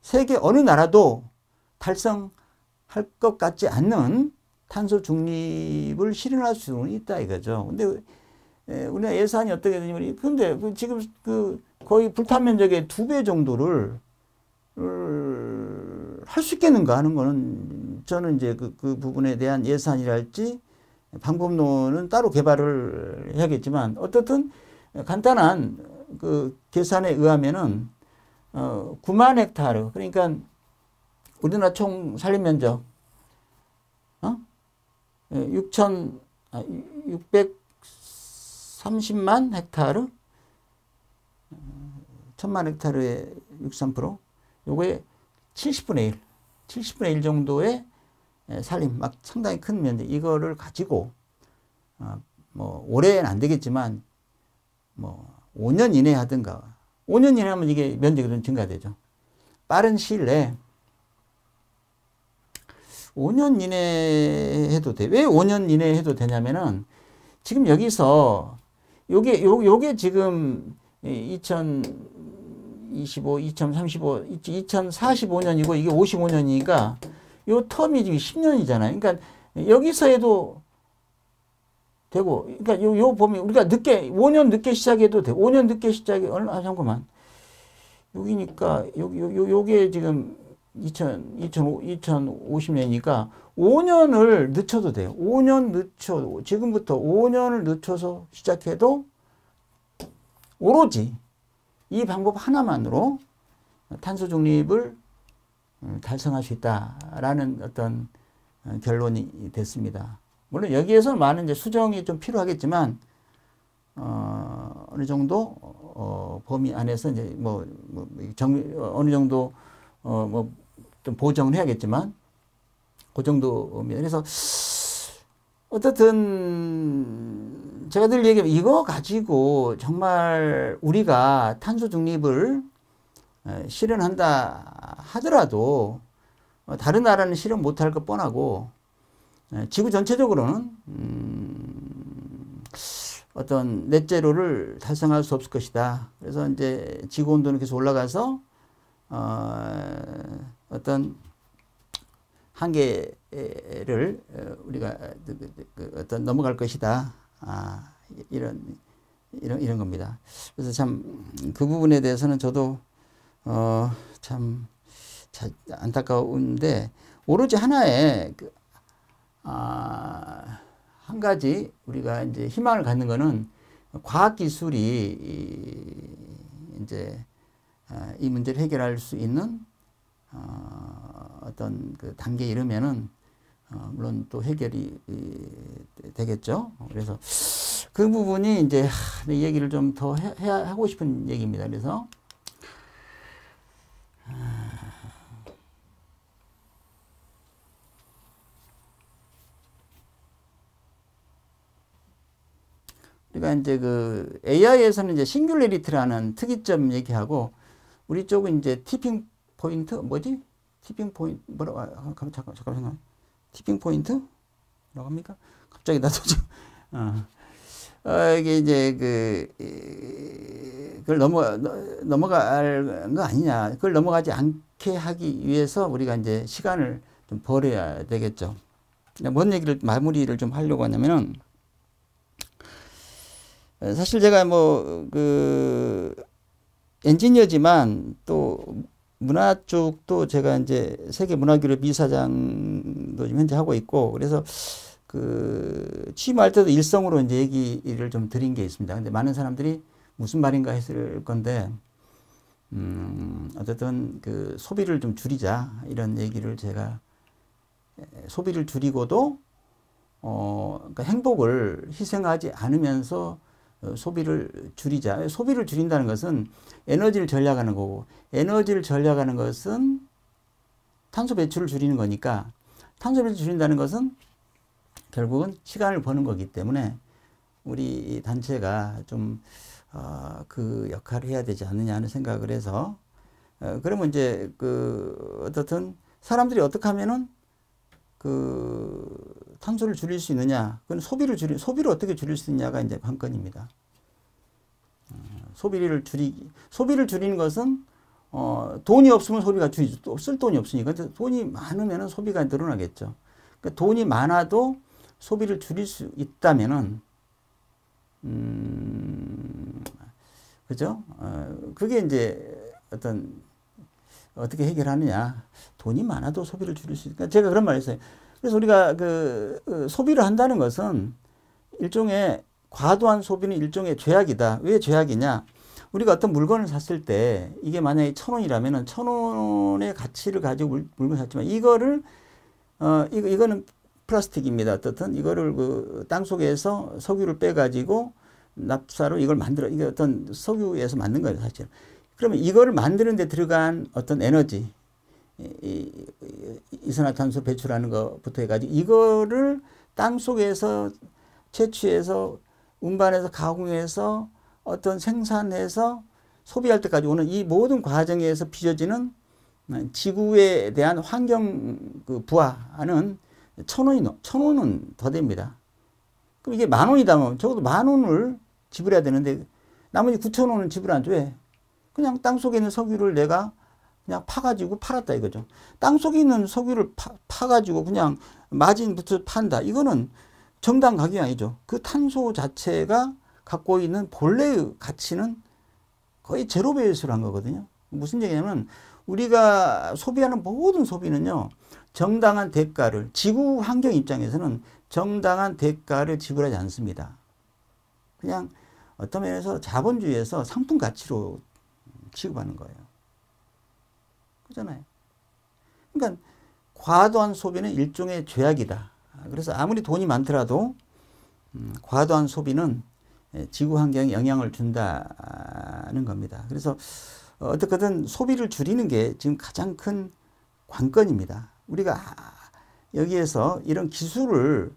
세계 어느 나라도 달성할 것 같지 않는 탄소 중립을 실현할 수는 있다 이거죠. 근데 우리나라 예산이 어떻게 되냐면 근데 지금 거의 불탄 면적의 2배 정도를 할 수 있겠는가 하는 거는 저는 이제 그 부분에 대한 예산이랄지 방법론은 따로 개발을 해야겠지만 어떻든 간단한 그 계산에 의하면은 9만 헥타르 그러니까 우리나라 총 산림 면적 630만 헥타르 1000만 헥타르의 63% 요거에 70분의 1 정도의 산림 막 상당히 큰 면적 이거를 가지고 뭐 올해는 안 되겠지만 뭐 5년 이내에 하든가 5년 이내에 하면 이게 면적이 좀 증가되죠. 빠른 시일 내에 5년 이내에 해도 돼. 왜 5년 이내에 해도 되냐면은 지금 여기서 요게 지금 2025, 2035, 2045년이고 이게 55년이니까 요 텀이 지금 10년이잖아요. 그러니까 여기서 해도 되고, 그러니까 요 보면 우리가 늦게 5년 늦게 시작해도 돼. 5년 늦게 시작해 잠깐만. 여기니까 요게 지금 2050년이니까 5년을 늦춰도 돼요. 5년 늦춰도 지금부터 5년을 늦춰서 시작해도 오로지 이 방법 하나만으로 탄소 중립을 달성할 수 있다라는 어떤 결론이 됐습니다. 물론 여기에서 많은 이제 수정이 좀 필요하겠지만 어느 정도 범위 안에서 이제 어느 정도 좀 보정을 해야겠지만 그 정도입니다. 그래서 어떻든 제가 늘 얘기하면 이거 가지고 정말 우리가 탄소 중립을 실현한다 하더라도 다른 나라는 실현 못할 것 뻔하고 지구 전체적으로는 어떤 넷제로를 달성할 수 없을 것이다. 그래서 이제 지구 온도는 계속 올라가서 어떤 한계를 우리가 어떤 넘어갈 것이다. 이런 겁니다. 그래서 참 그 부분에 대해서는 저도 참 안타까운데 오로지 하나의 한 가지 우리가 이제 희망을 갖는 거는 과학 기술이 이제 이 문제를 해결할 수 있는 어떤 그 단계에 이르면은 물론 또 해결이 되겠죠. 그래서 그 부분이 이제 이 얘기를 좀 더 하고 싶은 얘기입니다. 그래서 우리가 이제 그 AI에서는 이제 싱귤레리티라는 특이점 얘기하고 우리 쪽은 이제 티핑 포인트 뭐지? 티핑 포인트 뭐라고 잠깐 생각. 티핑 포인트? 뭐라고 합니까? 갑자기 나도 지금 이게 이제 그걸 넘어갈 거 아니냐? 그걸 넘어가지 않게 하기 위해서 우리가 이제 시간을 좀 벌여야 되겠죠. 뭔 얘기를 마무리를 좀 하려고 하냐면은 사실 제가 엔지니어지만 또 문화 쪽도 제가 이제 세계 문화교류 이사장도 좀 현재 하고 있고 그래서 취임할 때도 일성으로 이제 얘기를 좀 드린 게 있습니다. 근데 많은 사람들이 무슨 말인가 했을 건데, 어쨌든 소비를 좀 줄이자 이런 얘기를 제가 소비를 줄이고도 그러니까 행복을 희생하지 않으면서 소비를 줄이자. 소비를 줄인다는 것은 에너지를 절약하는 거고 에너지를 절약하는 것은 탄소 배출을 줄이는 거니까 탄소 배출을 줄인다는 것은 결국은 시간을 버는 거기 때문에 우리 단체가 좀 그 역할을 해야 되지 않느냐 하는 생각을 해서 그러면 이제 어떻든 사람들이 어떻게 하면은 탄소를 줄일 수 있느냐? 그건 소비를 어떻게 줄일 수 있느냐가 이제 관건입니다. 소비를 줄이는 것은 돈이 없으면 소비가 줄이죠. 또 쓸 돈이 없으니까. 근데 돈이 많으면 소비가 늘어나겠죠. 그러니까 돈이 많아도 소비를 줄일 수 있다면은, 그죠? 그게 이제 어떻게 해결하느냐. 돈이 많아도 소비를 줄일 수 있으니까. 제가 그런 말 했어요. 그래서 우리가 소비를 한다는 것은 일종의 과도한 소비는 일종의 죄악이다. 왜 죄악이냐? 우리가 어떤 물건을 샀을 때 이게 만약에 1,000원이라면은 1,000원의 가치를 가지고 물건을 샀지만 이거는 플라스틱입니다. 어떻든 이거를 땅 속에서 석유를 빼가지고 납사로 이걸 만들어 이게 어떤 석유에서 만든 거예요, 사실. 그러면 이거를 만드는 데 들어간 어떤 에너지, 이산화탄소 배출하는 것부터 해가지고 이거를 땅 속에서 채취해서 운반해서 가공해서 어떤 생산해서 소비할 때까지 오는 이 모든 과정에서 빚어지는 지구에 대한 환경 그 부하는 1,000원은 더 됩니다. 그럼 이게 10,000원이다. 적어도 10,000원을 지불해야 되는데 나머지 9,000원은 지불 안 돼. 그냥 땅속에 있는 석유를 내가 그냥 파가지고 팔았다 이거죠. 땅속에 있는 석유를 파가지고 그냥 마진 붙여 판다. 이거는 정당 가격이 아니죠. 그 탄소 자체가 갖고 있는 본래의 가치는 거의 제로 베이스로 한 거거든요. 무슨 얘기냐면 우리가 소비하는 모든 소비는요. 정당한 대가를, 지구 환경 입장에서는 정당한 대가를 지불하지 않습니다. 그냥 어떤 면에서 자본주의에서 상품 가치로 취급하는 거예요. 그렇잖아요. 그러니까 과도한 소비는 일종의 죄악이다. 그래서 아무리 돈이 많더라도 과도한 소비는 지구 환경에 영향을 준다는 겁니다. 그래서 어떻게든 소비를 줄이는 게 지금 가장 큰 관건입니다. 우리가 여기에서 이런 기술을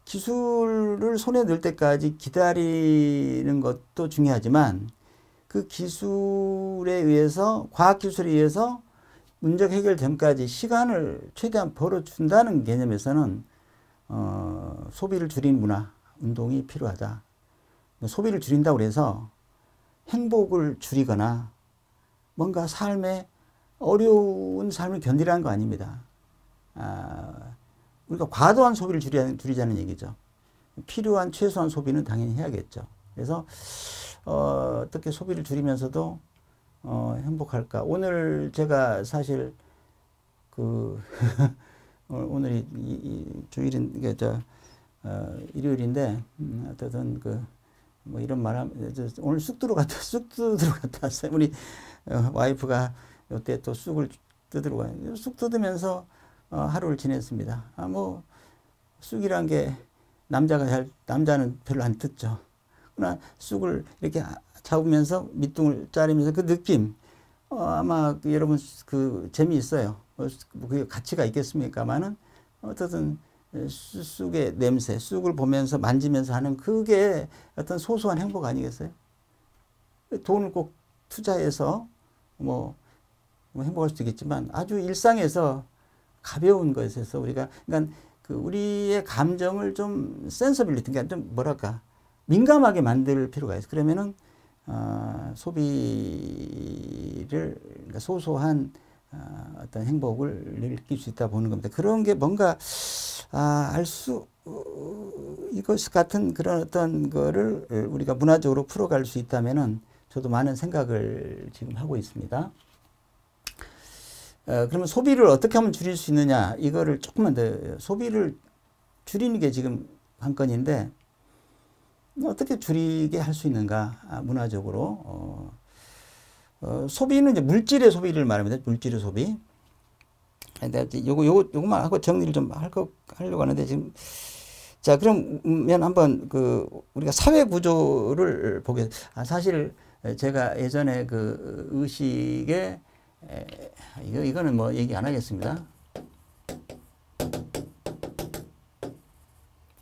손에 넣을 때까지 기다리는 것도 중요하지만 그 기술에 의해서, 과학기술에 의해서 문제 해결 전까지 시간을 최대한 벌어준다는 개념에서는 소비를 줄이는 문화, 운동이 필요하다. 소비를 줄인다고 해서 행복을 줄이거나 뭔가 삶에 어려운 삶을 견디라는 거 아닙니다. 우리가 과도한 소비를 줄이자는 얘기죠. 필요한 최소한 소비는 당연히 해야겠죠. 그래서 어떻게 소비를 줄이면서도 행복할까? 오늘 제가 사실 오늘이 주일인 일요일인데 어쨌든 뭐 이런 말하면 오늘 쑥 들어 갔다 왔어요. 우리 와이프가 이때 또 쑥을 뜯으러 가요. 쑥 뜯으면서 하루를 지냈습니다. 뭐 쑥이란 게 남자는 별로 안 뜯죠. 그러나 쑥을 이렇게 잡으면서 밑둥을 자르면서 그 느낌 아마 여러분 그 재미있어요. 그 가치가 있겠습니까마는 어쨌든 쑥의 냄새, 쑥을 보면서 만지면서 하는 그게 어떤 소소한 행복 아니겠어요? 돈을 꼭 투자해서 뭐 행복할 수도 있겠지만 아주 일상에서 가벼운 것에서 우리가 그러니까 우리의 감정을 좀 센서빌리티, 그러니까 좀 뭐랄까 민감하게 만들 필요가 있어요. 그러면은 소비를 그러니까 소소한 어떤 행복을 느낄 수 있다 보는 겁니다. 그런 게 뭔가 이것 같은 그런 어떤 거를 우리가 문화적으로 풀어갈 수 있다면은 저도 많은 생각을 지금 하고 있습니다. 그러면 소비를 어떻게 하면 줄일 수 있느냐, 이거를 조금만 더, 소비를 줄이는 게 지금 관건인데 어떻게 줄이게 할 수 있는가, 문화적으로. 소비는 이제 물질의 소비를 말합니다. 물질의 소비. 요거만 하고 정리를 좀 하려고 하는데 지금. 자, 그러면 한번 우리가 사회 구조를 보겠습니다. 사실 제가 예전에 의식에, 이거는 뭐 얘기 안 하겠습니다.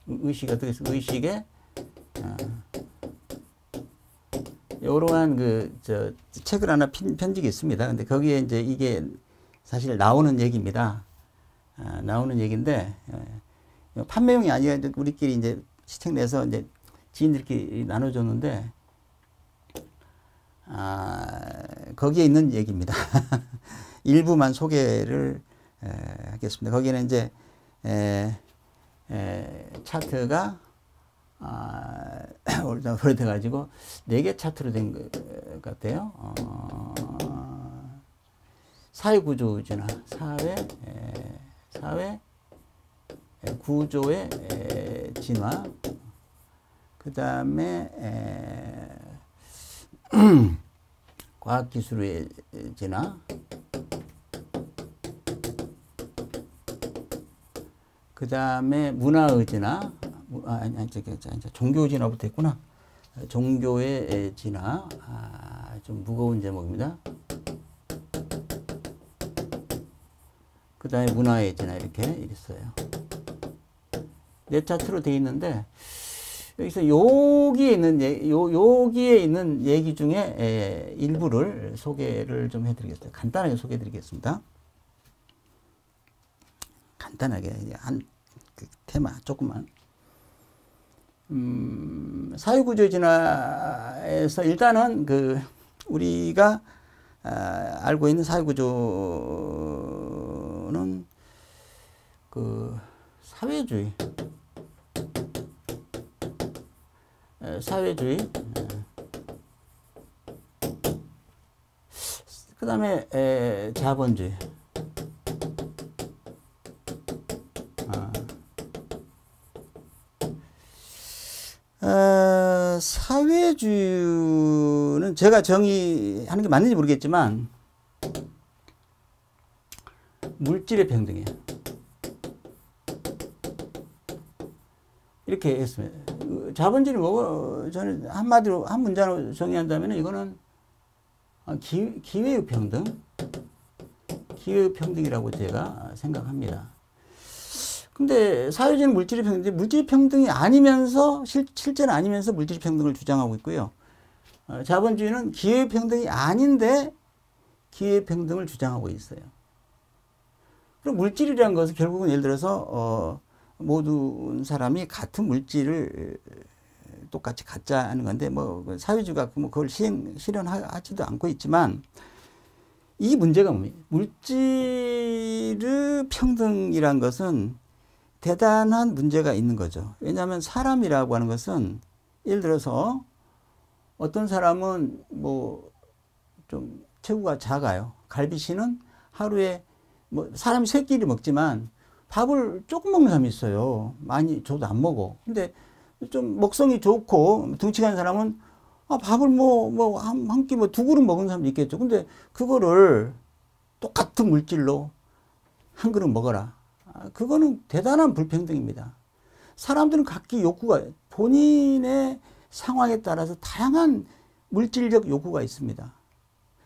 의식 어떻게 해서 의식에, 이러한 책을 하나 편 적이 있습니다. 근데 거기에 이제 이게 사실 나오는 얘기입니다. 나오는 얘기인데, 판매용이 아니라 이제 우리끼리 이제 시책 내서 이제 지인들끼리 나눠줬는데, 거기에 있는 얘기입니다. 일부만 소개를 하겠습니다. 거기는 이제 차트가 오래돼가지고 4개 차트로 된 것 같아요. 사회구조진화, 사회 구조의 진화, 그 다음에 과학기술의 진화, 그 다음에 문화의 진화, 종교의 진화부터 했구나. 종교의 진화, 좀 무거운 제목입니다. 그 다음에 문화의 진화, 이렇게 있어요. 4차트로 되어 있는데, 여기서 여기에 있는 얘기 중에 일부를 소개를 좀 해드리겠습니다. 간단하게 소개해드리겠습니다. 간단하게 그 테마 조금만. 사회구조 진화에서 일단은 우리가 알고 있는 사회구조는 사회주의. 그 다음에 자본주의. 사회주의는 제가 정의하는 게 맞는지 모르겠지만 물질의 평등이에요. 이렇게 했습니다. 자본주의는 뭐고 저는 한마디로 한 문장으로 정의한다면 이거는 기회의 평등, 기회의 평등이라고 제가 생각합니다. 근데 사회주의는 물질의 평등인데 물질의 평등이 아니면서 실제는 아니면서 물질의 평등을 주장하고 있고요. 자본주의는 기회의 평등이 아닌데 기회의 평등을 주장하고 있어요. 그럼 물질이라는 것은 결국은 예를 들어서 모든 사람이 같은 물질을 똑같이 갖자 하는 건데 뭐 사회주의가 그걸 실현하지도 않고 있지만 이 문제가 뭡니까? 물질의 평등이란 것은 대단한 문제가 있는 거죠. 왜냐하면 사람이라고 하는 것은 예를 들어서 어떤 사람은 뭐 좀 체구가 작아요. 갈비씨는 하루에 뭐 사람이 세 끼를 먹지만 밥을 조금 먹는 사람이 있어요. 많이 줘도 안 먹어. 근데 좀 먹성이 좋고 덩치가 있는 사람은 밥을 한 끼 두 그릇 먹는 사람도 있겠죠. 근데 그거를 똑같은 물질로 한 그릇 먹어라. 그거는 대단한 불평등입니다. 사람들은 각기 욕구가 본인의 상황에 따라서 다양한 물질적 욕구가 있습니다.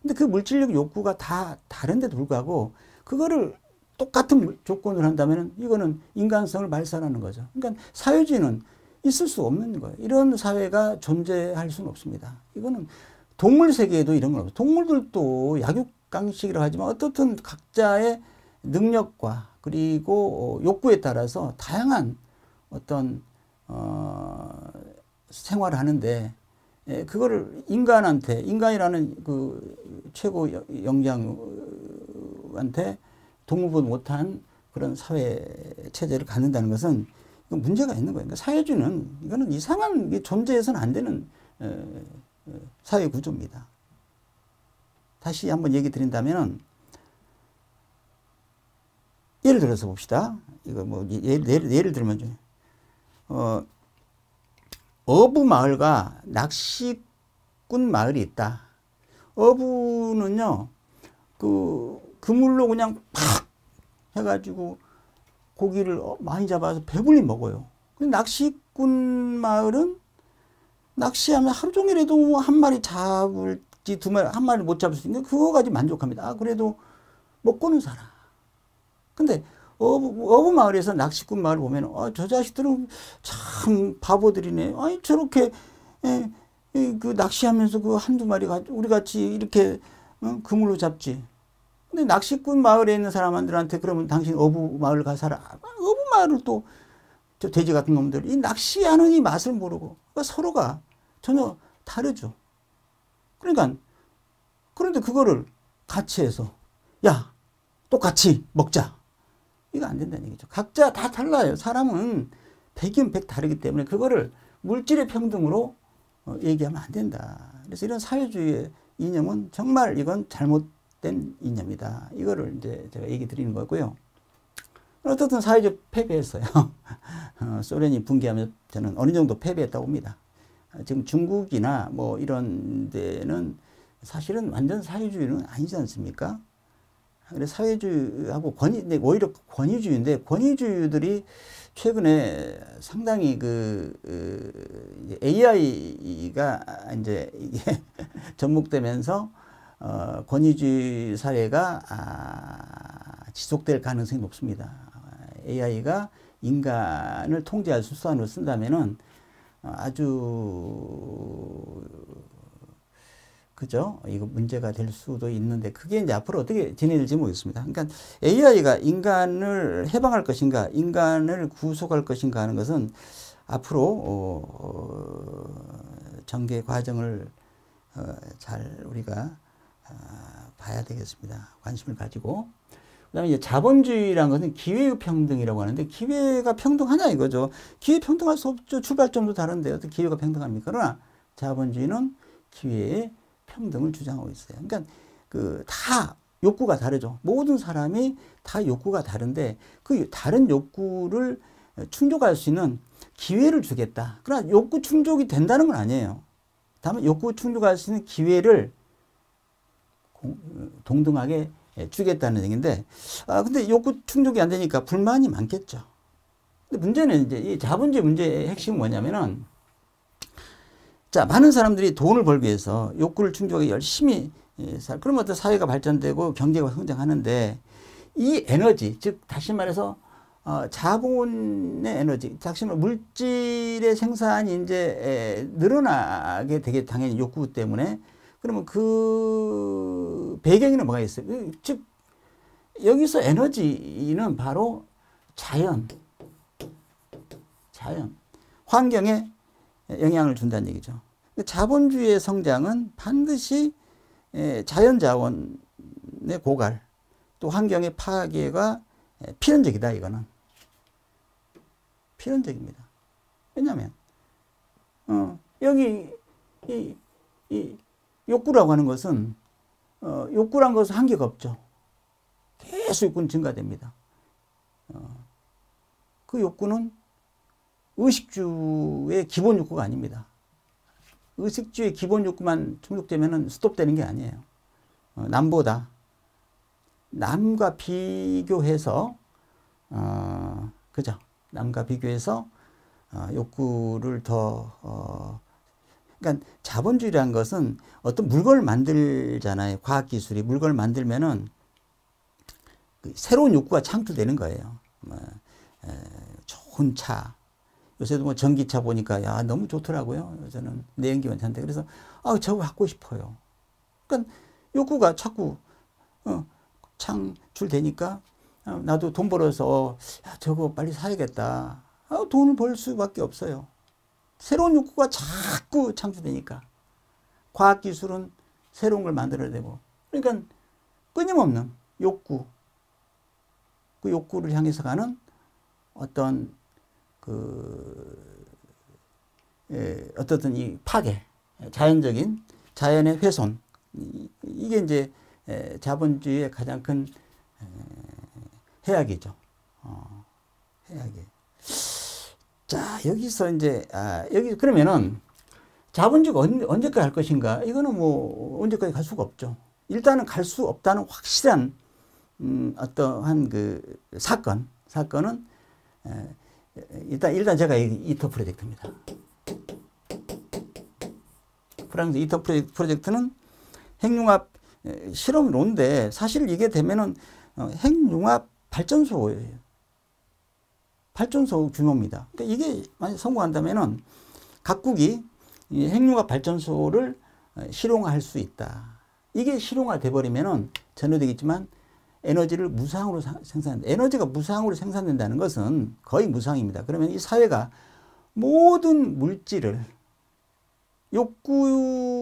근데 그 물질적 욕구가 다 다른데도 불구하고 그거를 똑같은 조건을 한다면 이거는 인간성을 말살하는 거죠. 그러니까 사회주의는 있을 수 없는 거예요. 이런 사회가 존재할 수는 없습니다. 이거는 동물 세계에도 이런 건 없어요. 동물들도 약육강식이라고 하지만 어떻든 각자의 능력과 그리고 욕구에 따라서 다양한 어떤 생활을 하는데 그거를 인간이라는 그 최고 영장한테 동물보다 못한 그런 사회 체제를 갖는다는 것은 문제가 있는 거예요. 그러니까 사회주의는 이거는 이상한 게 존재해서는 안 되는 사회 구조입니다. 다시 한번 얘기 드린다면 예를 들어서 봅시다. 이거 뭐 예를 들면 어부 마을과 낚시꾼 마을이 있다. 어부는요 그물로 그냥 팍 해가지고 고기를 많이 잡아서 배불리 먹어요. 근데 낚시꾼 마을은 낚시하면 하루 종일 해도 한 마리 잡을지 두 마리, 한 마리 못 잡을 수 있는데 그거 가지고 만족합니다. 그래도 먹고는 살아. 근데 어부 마을에서 낚시꾼 마을 보면 저 자식들은 참 바보들이네. 아니 저렇게 그 낚시하면서 그 한두 마리 우리 같이 이렇게 그물로 잡지. 근데 낚시꾼 마을에 있는 사람들한테 그러면 당신 어부 마을 가 살아. 어부 마을을 또 저 돼지 같은 놈들 이 낚시하는 이 맛을 모르고 그러니까 서로가 전혀 다르죠. 그러니까 그런데 그거를 같이 해서 야 똑같이 먹자. 이거 안 된다는 얘기죠. 각자 다 달라요. 사람은 백이면 백 다르기 때문에 그거를 물질의 평등으로 얘기하면 안 된다. 그래서 이런 사회주의의 이념은 정말 이건 잘못된 이념이다. 이거를 이제 제가 얘기 드리는 거고요. 어떻든 사회적 패배했어요. 소련이 붕괴하면서 저는 어느 정도 패배했다고 봅니다. 지금 중국이나 뭐 이런 데는 사실은 완전 사회주의는 아니지 않습니까? 그래서 사회주의하고 오히려 권위주의인데 권위주의들이 최근에 상당히 AI가 이제 이게 접목되면서 권위주의 사회가 지속될 가능성이 높습니다. AI가 인간을 통제할 수단으로 쓴다면은 아주 그죠? 이거 문제가 될 수도 있는데 그게 이제 앞으로 어떻게 진행될지 모르겠습니다. 그러니까 AI가 인간을 해방할 것인가, 인간을 구속할 것인가 하는 것은 앞으로 전개 과정을 잘 우리가 봐야 되겠습니다. 관심을 가지고. 그다음에 이제 자본주의라는 것은 기회의 평등이라고 하는데 기회가 평등하냐 이거죠. 기회 평등할 수 없죠. 출발점도 다른데 어떻게 기회가 평등합니까? 그러나 자본주의는 기회의 평등을 주장하고 있어요. 그러니까 다 욕구가 다르죠. 모든 사람이 다 욕구가 다른데 그 다른 욕구를 충족할 수 있는 기회를 주겠다. 그러나 욕구 충족이 된다는 건 아니에요. 다만 욕구 충족할 수 있는 기회를 동등하게 주겠다는 얘기인데, 근데 욕구 충족이 안 되니까 불만이 많겠죠. 근데 문제는 이제 이 자본주의 문제의 핵심은 뭐냐면은, 자, 많은 사람들이 돈을 벌기 위해서 욕구를 충족하기 열심히 그러면 어떤 사회가 발전되고 경제가 성장하는데 이 에너지, 즉 다시 말해서 자본의 에너지, 다시 말해 물질의 생산이 이제 늘어나게 되게 당연히 욕구 때문에. 그러면 그 배경에는 뭐가 있어요? 즉 여기서 에너지는 바로 자연, 환경에 영향을 준다는 얘기죠. 자본주의의 성장은 반드시 자연자원의 고갈, 또 환경의 파괴가 필연적이다. 이거는 필연적입니다. 왜냐하면 여기 이 욕구라고 하는 것은 욕구란 것은 한계가 없죠. 계속 욕구는 증가됩니다. 그 욕구는 의식주의 기본 욕구가 아닙니다. 의식주의 기본 욕구만 충족되면 스톱되는 게 아니에요. 남과 비교해서 그죠? 남과 비교해서 욕구를 더 그러니까 자본주의라는 것은 어떤 물건을 만들잖아요. 과학기술이 물건을 만들면은 새로운 욕구가 창출되는 거예요. 좋은 차. 요새도 뭐 전기차 보니까 야 너무 좋더라고요. 저는 내연기관 차인데 그래서 저거 갖고 싶어요. 그러니까 욕구가 자꾸 창출되니까 나도 돈 벌어서 저거 빨리 사야겠다. 돈을 벌 수밖에 없어요. 새로운 욕구가 자꾸 창출되니까. 과학기술은 새로운 걸 만들어내고. 그러니까 끊임없는 욕구. 그 욕구를 향해서 가는 어떤 어떻든 이 파괴, 자연의 훼손. 이게 이제 자본주의의 가장 큰 해악이죠. 해악이에요. 자, 여기서 이제, 여기, 그러면은, 자본주의가 언제까지 할 것인가? 이거는 뭐, 언제까지 갈 수가 없죠. 일단은 갈 수 없다는 확실한, 어떠한 사건은, 일단 제가 이터 프로젝트입니다. 프랑스 이터 프로젝트는 핵융합 실험론인데, 사실 이게 되면은, 핵융합 발전소예요. 발전소 규모입니다. 그러니까 이게 만약 성공한다면은 각국이 이 핵융합 발전소를 실용화할 수 있다. 이게 실용화 돼버리면은 전혀되겠지만 에너지를 무상으로 생산한다. 에너지가 무상으로 생산된다는 것은 거의 무상입니다. 그러면 이 사회가 모든 물질을 욕구에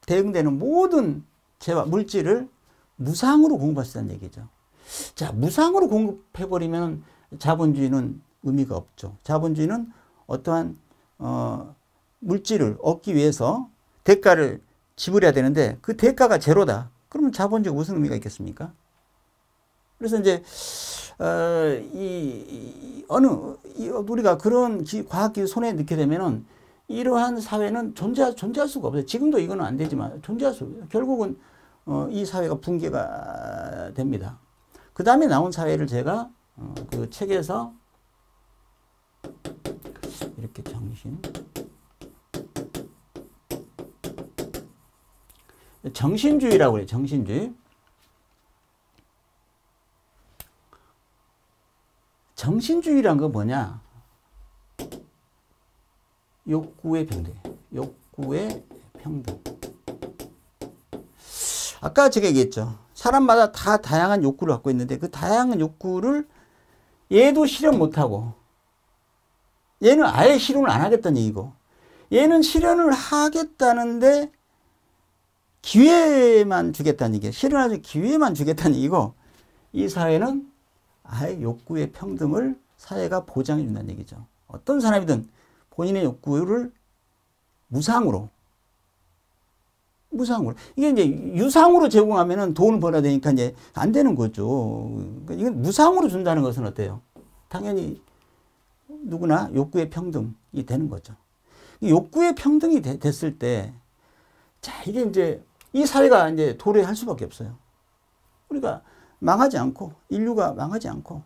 대응되는 모든 물질을 무상으로 공급할 수 있다는 얘기죠. 자, 무상으로 공급해버리면 자본주의는 의미가 없죠. 자본주의는 어떠한 물질을 얻기 위해서 대가를 지불해야 되는데 그 대가가 제로다. 그러면 자본주의가 무슨 의미가 있겠습니까? 그래서 이제 우리가 그런 과학기술 손에 넣게 되면은 이러한 사회는 존재할 수가 없어요. 지금도 이거는 안 되지만 결국은 이 사회가 붕괴가 됩니다. 그 다음에 나온 사회를 제가 그 책에서 이렇게 정신주의라고 해요. 정신주의. 정신주의란 건 뭐냐? 욕구의 평등. 욕구의 평등. 아까 제가 얘기했죠. 사람마다 다 다양한 욕구를 갖고 있는데 그 다양한 욕구를 얘도 실현 못하고 얘는 아예 실현을 안 하겠다는 얘기고 얘는 실현을 하겠다는데 기회만 주겠다는 얘기예요. 실현할 기회만 주겠다는 얘기고 이 사회는 아예 욕구의 평등을 사회가 보장해 준다는 얘기죠. 어떤 사람이든 본인의 욕구를 무상으로 이게 이제 유상으로 제공하면은 돈을 벌어야 되니까 이제 안 되는 거죠. 이건 무상으로 준다는 것은 어때요? 당연히 누구나 욕구의 평등이 되는 거죠. 욕구의 평등이 됐을 때, 자, 이게 이제 이 사회가 이제 도래할 수밖에 없어요. 우리가 망하지 않고, 인류가 망하지 않고,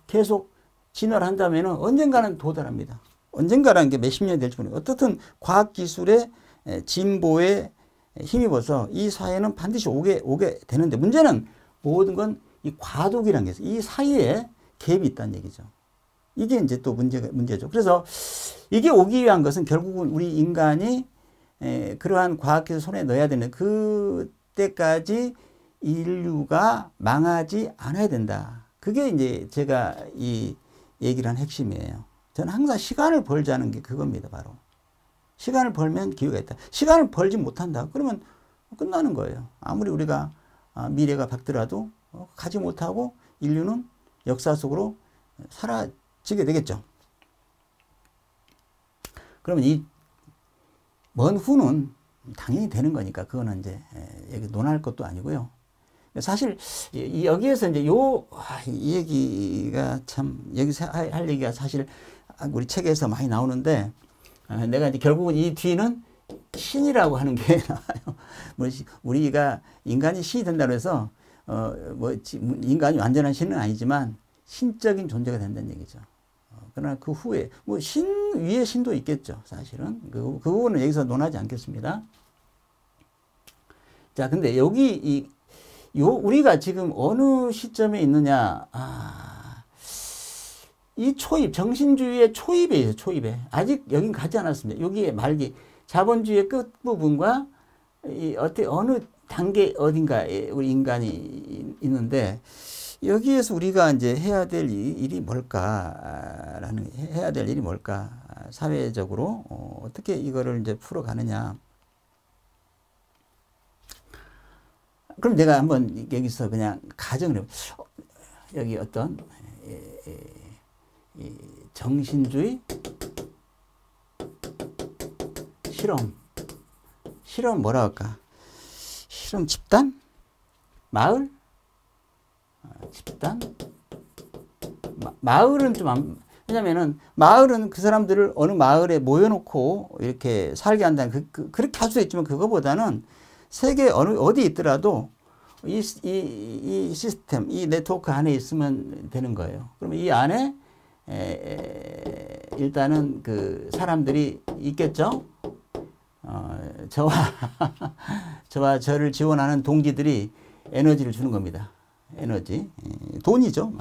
계속 진화를 한다면은 언젠가는 도달합니다. 언젠가라는 게 몇십 년이 될지 모르겠어요. 어떻든 과학기술의 진보에 힘입어서 이 사회는 반드시 오게 되는데 문제는 모든 건 이 과도기라는 게 있어요. 이 사이에 갭이 있다는 얘기죠. 이게 이제 또 문제죠. 그래서 이게 오기 위한 것은 결국은 우리 인간이 그러한 과학기술 손에 넣어야 되는 그때까지 인류가 망하지 않아야 된다. 그게 이제 제가 이 얘기를 한 핵심이에요. 저는 항상 시간을 벌자는 게 그겁니다. 바로. 시간을 벌면 기회가 있다. 시간을 벌지 못한다. 그러면 끝나는 거예요. 아무리 우리가 미래가 밝더라도 가지 못하고 인류는 역사 속으로 사라지게 되겠죠. 그러면 이 먼 후는 당연히 되는 거니까 그거는 이제 여기 논할 것도 아니고요. 사실 여기에서 이제 이 얘기가 참 여기서 할 얘기가 사실 우리 책에서 많이 나오는데 내가 이제 결국은 이 뒤는 신이라고 하는 게 나와요. 우리가 인간이 신이 된다고 해서 인간이 완전한 신은 아니지만 신적인 존재가 된다는 얘기죠. 그러나 그 후에 신 위에 신도 있겠죠. 사실은 그 부분은 여기서 논하지 않겠습니다. 자, 근데 여기 우리가 지금 어느 시점에 있느냐? 이 초입, 정신주의의 초입에 있어요. 초입에. 아직 여긴 가지 않았습니다. 여기에 말기, 자본주의의 끝부분과 어느 단계 어딘가에 우리 인간이 있는데 여기에서 우리가 이제 해야 될 일이 뭘까? 사회적으로 어떻게 이거를 이제 풀어가느냐? 그럼 내가 한번 여기서 그냥 가정을 해볼게요. 여기 어떤 정신주의 실험 뭐라 할까? 실험 집단? 마을? 집단? 마을은 좀 왜냐면은 마을은 그 사람들을 어느 마을에 모여놓고 이렇게 살게 한다는 그렇게 할 수 있지만 그거보다는 세계 어디 있더라도 이 시스템, 이 네트워크 안에 있으면 되는 거예요. 그러면 이 안에 일단은 그 사람들이 있겠죠. 저와 저를 지원하는 동지들이 에너지를 주는 겁니다. 에너지, 돈이죠.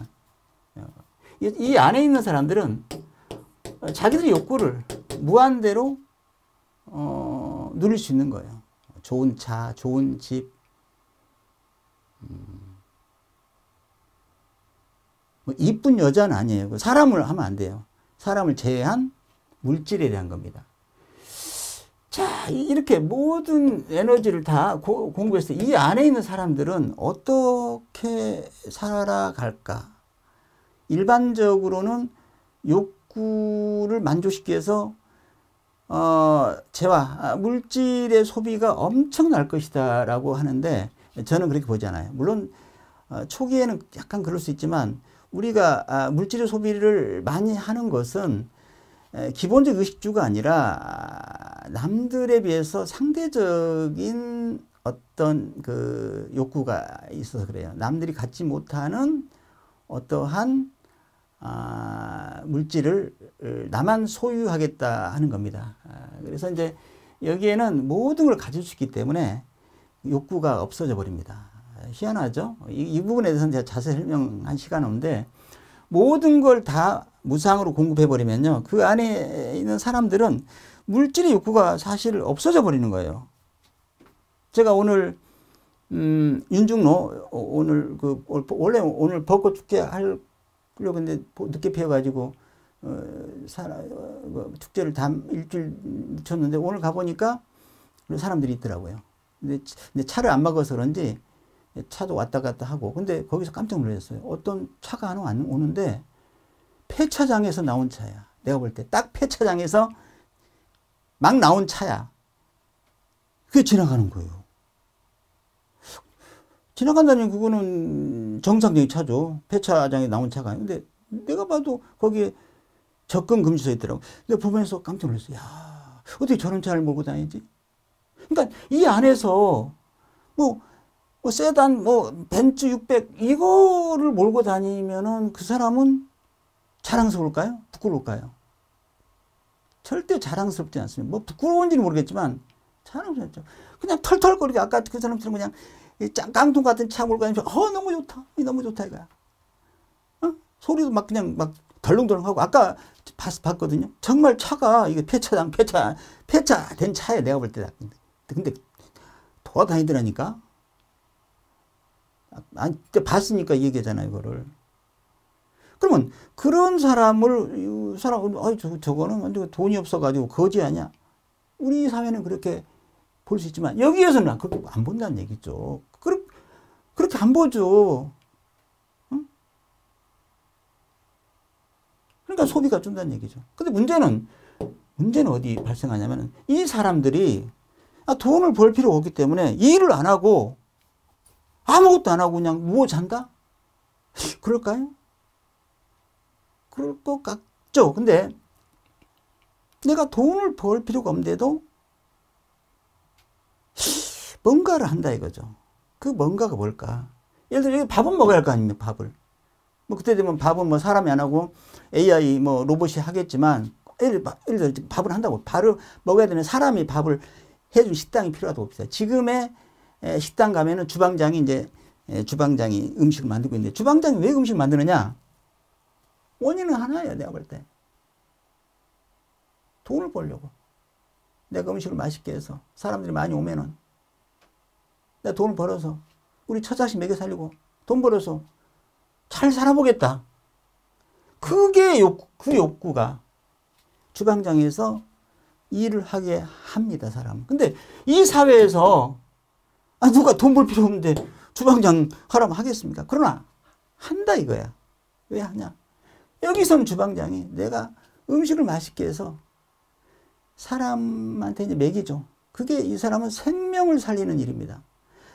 이 안에 있는 사람들은 자기들의 욕구를 무한대로 누릴 수 있는 거예요. 좋은 차, 좋은 집, 이쁜 여자는 아니에요. 사람을 하면 안 돼요. 사람을 제외한 물질에 대한 겁니다. 자, 이렇게 모든 에너지를 다 공부해서 이 안에 있는 사람들은 어떻게 살아갈까? 일반적으로는 욕구를 만족시키기 위해서 재화, 물질의 소비가 엄청날 것이다 라고 하는데 저는 그렇게 보지 않아요. 물론 초기에는 약간 그럴 수 있지만 우리가 물질의 소비를 많이 하는 것은 기본적 의식주가 아니라 남들에 비해서 상대적인 어떤 그 욕구가 있어서 그래요. 남들이 갖지 못하는 어떠한 물질을 나만 소유하겠다 하는 겁니다. 그래서 이제 여기에는 모든 걸 가질 수 있기 때문에 욕구가 없어져 버립니다. 희한하죠? 이 부분에 대해서는 제가 자세히 설명한 시간은 없는데 모든 걸 다 무상으로 공급해버리면요. 그 안에 있는 사람들은 물질의 욕구가 사실 없어져 버리는 거예요. 제가 오늘 윤중로 오늘 원래 오늘 벚꽃 축제 하려고 했는데 늦게 피어가지고 축제를 일주일 늦췄는데 오늘 가보니까 사람들이 있더라고요. 근데 차를 안 막아서 그런지 차도 왔다 갔다 하고, 근데 거기서 깜짝 놀랐어요. 어떤 차가 하나 오는데 폐차장에서 나온 차야. 내가 볼 때 딱 폐차장에서 막 나온 차야. 그게 지나가는 거예요. 지나간다니 그거는 정상적인 차죠. 폐차장에 나온 차가. 근데 내가 봐도 거기에 접근 금지 써 있더라고. 근데 보면서 깜짝 놀랐어요. 야, 어떻게 저런 차를 몰고 다니지? 그러니까 이 안에서 뭐 세단, 벤츠 600 이거를 몰고 다니면은 그 사람은 자랑스러울까요? 부끄러울까요? 절대 자랑스럽지 않습니다. 뭐 부끄러운지는 모르겠지만 자랑스럽죠. 그냥 털털거리게 아까 그 사람처럼 그냥 깡통 같은 차 몰고 다니면서 너무 좋다. 너무 좋다 이거야. 소리도 막 그냥 막 덜렁덜렁하고 아까 봤거든요. 정말 차가 이게 폐차된 차에 내가 볼 때. 근데 돌아다니더라니까. 아니, 봤으니까 얘기하잖아요, 이거를. 그러면 그런 사람을, 저거는 완전 돈이 없어가지고 거지 아니야? 우리 사회는 그렇게 볼 수 있지만, 여기에서는 그렇게 안 본다는 얘기죠. 그렇게 안 보죠. 응? 그러니까 소비가 준다는 얘기죠. 근데 문제는 어디 발생하냐면, 이 사람들이 돈을 벌 필요가 없기 때문에 일을 안 하고, 아무것도 안 하고 그냥 누워 잔다? 그럴까요? 그럴 것 같죠. 근데 내가 돈을 벌 필요가 없는데도 뭔가를 한다 이거죠. 그 뭔가가 뭘까? 예를 들어 여기 밥은 먹어야 할 거 아닙니까? 밥을. 그때 되면 밥은 사람이 안 하고 AI 로봇이 하겠지만 예를 들어 밥을 한다고. 밥을 먹어야 되는 사람이 밥을 해준 식당이 필요하다고 봅시다. 지금의 식당 가면은 주방장이 음식을 만들고 있는데, 주방장이 왜 음식을 만드느냐? 원인은 하나예요, 내가 볼 때. 돈을 벌려고. 내가 음식을 맛있게 해서 사람들이 많이 오면은 내가 돈을 벌어서 우리 처자식 먹여 살리고 돈 벌어서 잘 살아보겠다. 그게 그 욕구가 주방장에서 일을 하게 합니다, 사람. 근데 이 사회에서 누가 돈 벌 필요 없는데 주방장 하라면 하겠습니까? 그러나 한다 이거야. 왜 하냐? 여기서는 주방장이 내가 음식을 맛있게 해서 사람한테 이제 먹이죠. 그게 이 사람은 생명을 살리는 일입니다.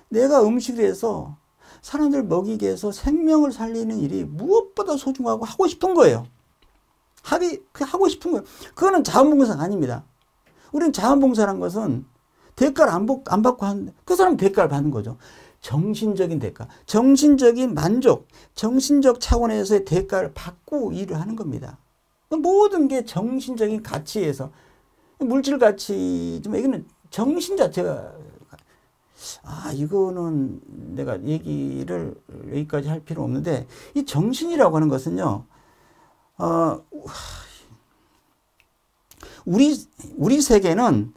내가 음식을 해서 사람들 먹이게 해서 생명을 살리는 일이 무엇보다 소중하고 하고 싶은 거예요. 하고 싶은 거예요. 그거는 자원봉사가 아닙니다. 우리는 자원봉사라는 것은 대가를 안 받고 하는데 그 사람은 대가를 받는 거죠. 정신적인 대가, 정신적인 만족, 정신적 차원에서의 대가를 받고 일을 하는 겁니다. 모든 게 정신적인 가치에서, 물질 가치지만 이거는 정신 자체가, 이거는 내가 얘기를 여기까지 할 필요 없는데, 이 정신이라고 하는 것은요, 우리 세계는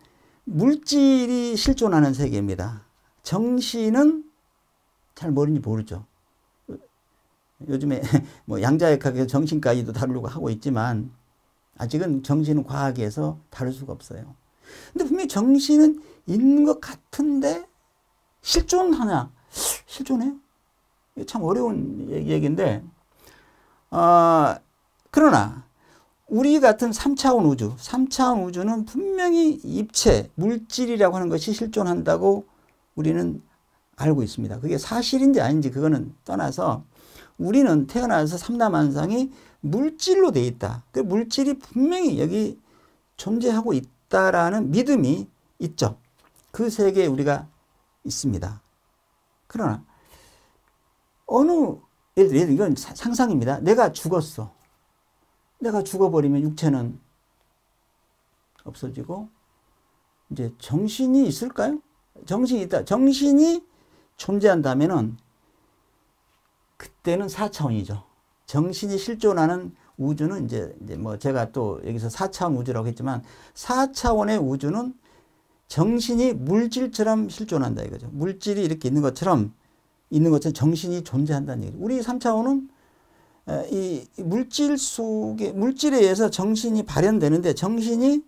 물질이 실존하는 세계입니다. 정신은 잘 모르는지 모르죠. 요즘에 양자역학에서 정신까지도 다루려고 하고 있지만 아직은 정신은 과학에서 다룰 수가 없어요. 근데 분명히 정신은 있는 것 같은데 실존하냐? 실존해요? 이게 참 어려운 얘기인데, 그러나 우리 같은 3차원 우주, 3차원 우주는 분명히 입체, 물질이라고 하는 것이 실존한다고 우리는 알고 있습니다. 그게 사실인지 아닌지 그거는 떠나서 우리는 태어나서 삼라만상이 물질로 되어 있다. 그 물질이 분명히 여기 존재하고 있다라는 믿음이 있죠. 그 세계에 우리가 있습니다. 그러나 예를 들어 이건 상상입니다. 내가 죽었어. 내가 죽어버리면 육체는 없어지고 이제 정신이 있을까요? 정신이 있다. 정신이 존재한다면은 그때는 4차원이죠. 정신이 실존하는 우주는 이제 뭐 제가 또 여기서 4차원 우주라고 했지만 4차원의 우주는 정신이 물질처럼 실존한다 이거죠. 물질이 이렇게 있는 것처럼 정신이 존재한다는 얘기죠. 우리 3차원은 이 물질 속에, 물질에 의해서 정신이 발현되는데 정신이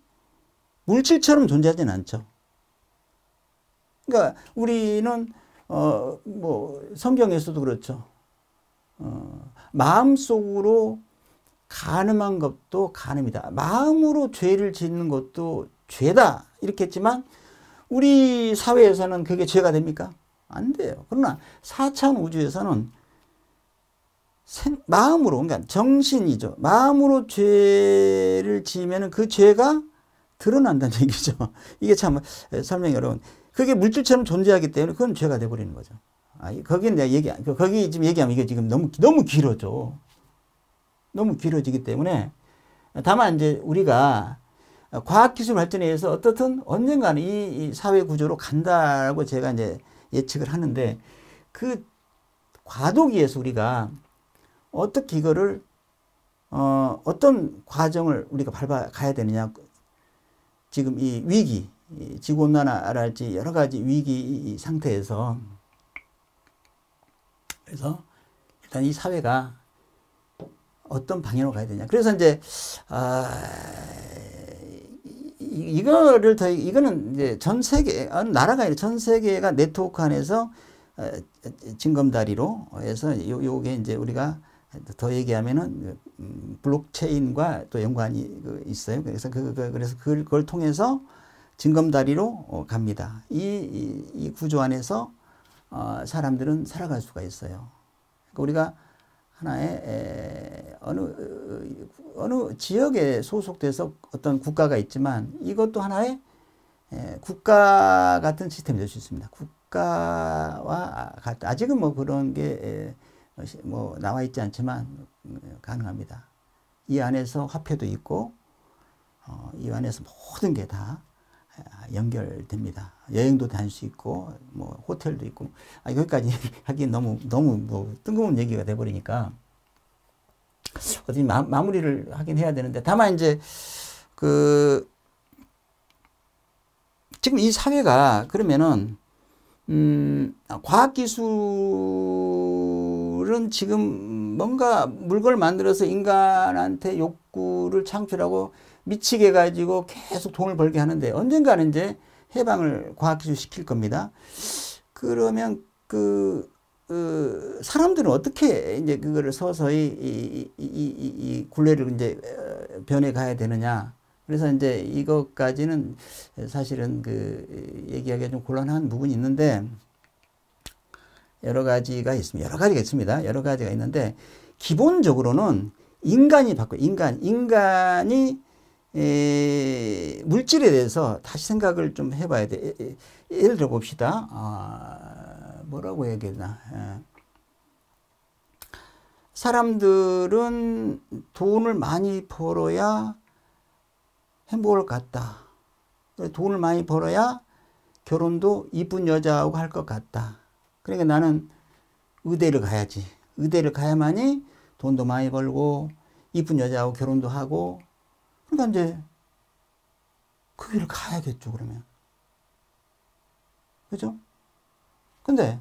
물질처럼 존재하지는 않죠. 그러니까 우리는 뭐 성경에서도 그렇죠. 마음속으로 간음한 것도 간음이다. 마음으로 죄를 짓는 것도 죄다. 이렇게 했지만 우리 사회에서는 그게 죄가 됩니까? 안 돼요. 그러나 4차원 우주에서는 마음으로, 그러니까 정신이죠. 마음으로 죄를 지으면 그 죄가 드러난다는 얘기죠. 이게 참 설명이 어려운. 그게 물질처럼 존재하기 때문에 그건 죄가 돼버리는 거죠. 거기는 내가 거기 지금 얘기하면 이게 지금 너무 길어져. 너무 길어지기 때문에 다만 이제 우리가 과학기술 발전에 의해서 어떻든 언젠가는 이 사회 구조로 간다라고 제가 이제 예측을 하는데 그 과도기에서 우리가 어떻게 이거를 어떤 과정을 우리가 밟아가야 되느냐. 지금 이 위기, 지구온난화랄지 여러 가지 위기 상태에서 그래서 일단 이 사회가 어떤 방향으로 가야 되냐. 그래서 이제 이거는 이제 전 세계 어느 나라가 아니라 전 세계가 네트워크 안에서 징검다리로 해서 요게 이제 우리가 더 얘기하면은 블록체인과 또 연관이 있어요. 그래서 그래서 그걸 통해서 징검다리로 갑니다. 이 구조 안에서 사람들은 살아갈 수가 있어요. 그러니까 우리가 하나의 어느 지역에 소속돼서 어떤 국가가 있지만 이것도 하나의 국가 같은 시스템이 될 수 있습니다. 국가와 아직은 뭐 그런 게 뭐 나와 있지 않지만 가능합니다. 이 안에서 화폐도 있고 이 안에서 모든 게 다 연결됩니다. 여행도 다닐 수 있고 뭐 호텔도 있고 여기까지 하기 너무 뭐 뜬금없는 얘기가 돼 버리니까 어디 마무리를 하긴 해야 되는데 다만 이제 지금 이 사회가 그러면은 과학기술은 지금 뭔가 물건을 만들어서 인간한테 욕구를 창출하고 미치게 해가지고 계속 돈을 벌게 하는데 언젠가는 이제 해방을 과학기술 시킬 겁니다. 그러면 사람들은 어떻게 이제 그거를 서서히 이 굴레를 이제 변해 가야 되느냐. 그래서 이제 이것까지는 사실은 얘기하기가 좀 곤란한 부분이 있는데 여러 가지가 있습니다. 여러 가지가 있는데 기본적으로는 인간이 인간이 물질에 대해서 다시 생각을 좀 해봐야 돼. 예를 들어 봅시다. 뭐라고 해야 되나. 사람들은 돈을 많이 벌어야 행복을 갖다. 돈을 많이 벌어야 결혼도 이쁜 여자하고 할 것 같다. 그러니까 나는 의대를 가야지. 의대를 가야만이 돈도 많이 벌고 이쁜 여자하고 결혼도 하고 그러니까 이제 그 길을 가야겠죠. 그러면. 그죠? 근데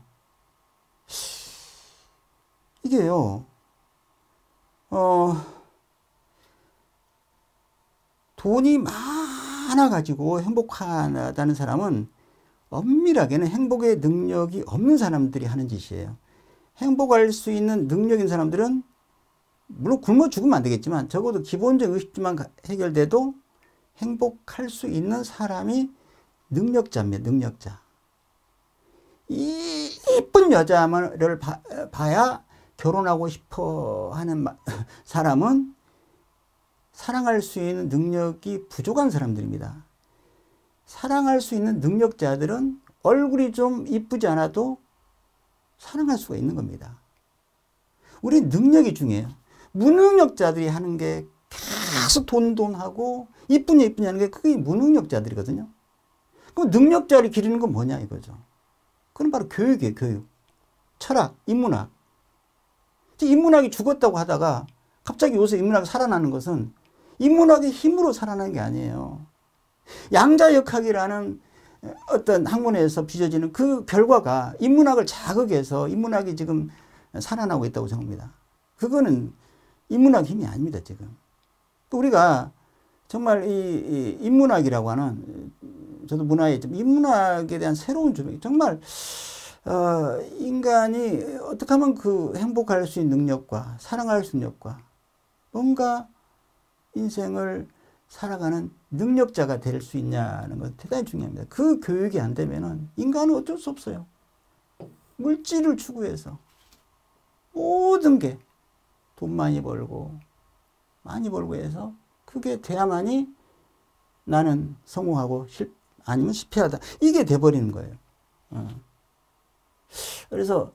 이게요. 돈이 많아가지고 행복하다는 사람은 엄밀하게는 행복의 능력이 없는 사람들이 하는 짓이에요. 행복할 수 있는 능력 있는 사람들은 물론 굶어 죽으면 안 되겠지만 적어도 기본적 의식주만 해결돼도 행복할 수 있는 사람이 능력자입니다. 능력자. 이 이쁜 여자를 봐야 결혼하고 싶어 하는 사람은 사랑할 수 있는 능력이 부족한 사람들입니다. 사랑할 수 있는 능력자들은 얼굴이 좀 이쁘지 않아도 사랑할 수가 있는 겁니다. 우리 능력이 중요해요. 무능력자들이 하는 게 계속 돈하고 이쁘냐 하는 게 그게 무능력자들이거든요. 그럼 능력자를 기르는 건 뭐냐 이거죠. 그건 바로 교육이에요. 교육. 철학, 인문학. 인문학이 죽었다고 하다가 갑자기 요새 인문학이 살아나는 것은 인문학의 힘으로 살아나는 게 아니에요. 양자역학이라는 어떤 학문에서 빚어지는 그 결과가 인문학을 자극해서 인문학이 지금 살아나고 있다고 생각합니다. 그거는 인문학 힘이 아닙니다, 지금. 우리가 정말 이 인문학이라고 하는, 저도 문화에 좀 인문학에 대한 새로운 조명, 정말 인간이 어떻게 하면 그 행복할 수 있는 능력과 사랑할 수 있는 능력과 뭔가 인생을 살아가는 능력자가 될 수 있냐는 건 대단히 중요합니다. 그 교육이 안 되면은 인간은 어쩔 수 없어요. 물질을 추구해서 모든 게 돈 많이 벌고 해서 그게 돼야만이 나는 성공하고 아니면 실패하다. 이게 돼버리는 거예요. 그래서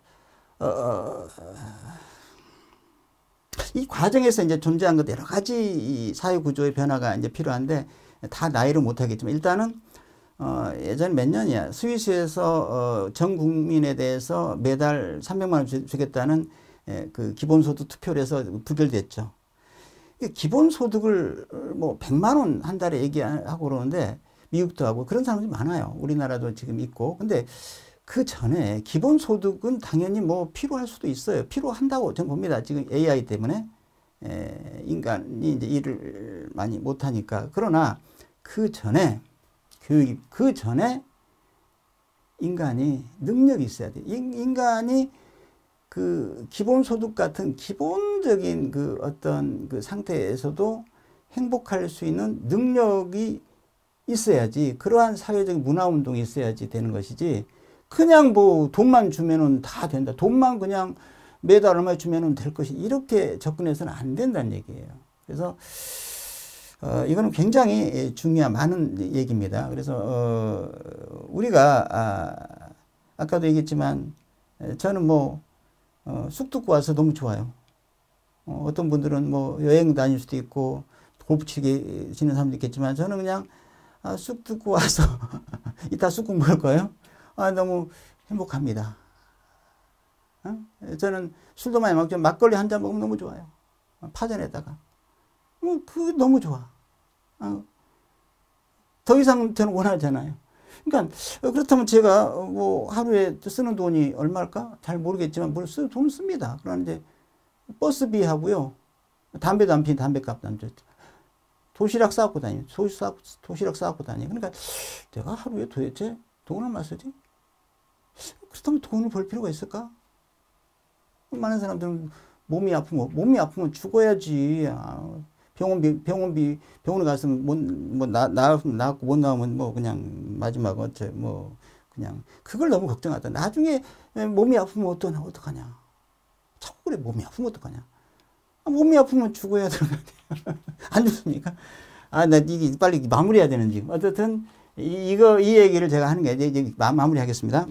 이 과정에서 이제 존재한 것 여러 가지 사회 구조의 변화가 이제 필요한데 다 나이를 못 하겠지만 일단은 예전 몇 년이야 스위스에서 전 국민에 대해서 매달 300만 원 주겠다는 그 기본소득 투표를 해서 부결됐죠. 기본소득을 뭐 100만 원 한 달에 얘기하고 그러는데 미국도 하고 그런 사람들이 많아요. 우리나라도 지금 있고. 근데 그 전에 기본소득은 당연히 뭐 필요할 수도 있어요. 필요한다고 저는 봅니다. 지금 AI 때문에 인간이 이제 일을 많이 못하니까. 그러나 그 전에 그 전에 인간이 능력이 있어야 돼. 인간이 그 기본소득 같은 기본적인 그 어떤 그 상태에서도 행복할 수 있는 능력이 있어야지, 그러한 사회적인 문화운동이 있어야지 되는 것이지, 그냥 뭐 돈만 주면은 다 된다. 돈만 그냥 매달 얼마 주면은 될 것이, 이렇게 접근해서는 안 된다는 얘기예요. 그래서 이거는 굉장히 중요한 많은 얘기입니다. 그래서 우리가 아까도 얘기했지만 저는 뭐 쑥 듣고 와서 너무 좋아요. 어떤 분들은 뭐 여행 다닐 수도 있고 골프 치는 사람도 있겠지만 저는 그냥 쑥 듣고 와서 이따 쑥 공부할 거예요. 너무 행복합니다. 저는 술도 많이 먹죠. 막걸리 한 잔 먹으면 너무 좋아요. 파전에다가. 그게 너무 좋아. 더 이상 저는 원하잖아요. 그러니까 그렇다면 제가 뭐 하루에 쓰는 돈이 얼마일까? 잘 모르겠지만 돈을 씁니다. 그런데 버스비 하고요. 담배도 안 피는 담배값도 안 줬죠. 도시락 싸갖고 다니요. 도시락 싸갖고 다니요. 그러니까 내가 하루에 도대체 돈을 얼마 쓰지? 그렇다면 돈을 벌 필요가 있을까? 많은 사람들은 몸이 아프면 죽어야지. 병원에 갔으면 나왔고 못 나오면 뭐 그냥 마지막 뭐 그냥 그걸 너무 걱정하다. 나중에 몸이 아프면 어떡하냐. 자꾸 그래, 몸이 아프면 어떡하냐. 몸이 아프면 죽어야 되는 거 아니야. 안 죽습니까? 나 이게 빨리 마무리해야 되는 지금. 어쨌든 이 얘기를 제가 하는 게 이제 마무리하겠습니다.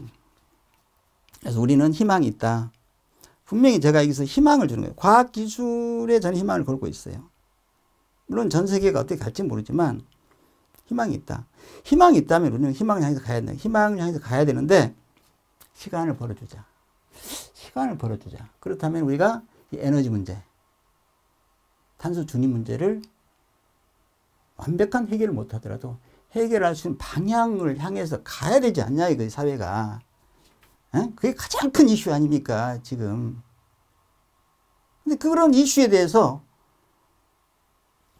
그래서 우리는 희망이 있다. 분명히 제가 여기서 희망을 주는 거예요. 과학기술에 저는 희망을 걸고 있어요. 물론 전 세계가 어떻게 갈지 모르지만 희망이 있다. 희망이 있다면 우리는 희망을 향해서 가야 된다. 희망을 향해서 가야 되는데 시간을 벌어주자. 그렇다면 우리가 이 에너지 문제, 탄소 중립 문제를 완벽한 해결을 못하더라도 해결할 수 있는 방향을 향해서 가야 되지 않냐, 이거 사회가. 그게 가장 큰 이슈 아닙니까, 지금. 근데 그런 이슈에 대해서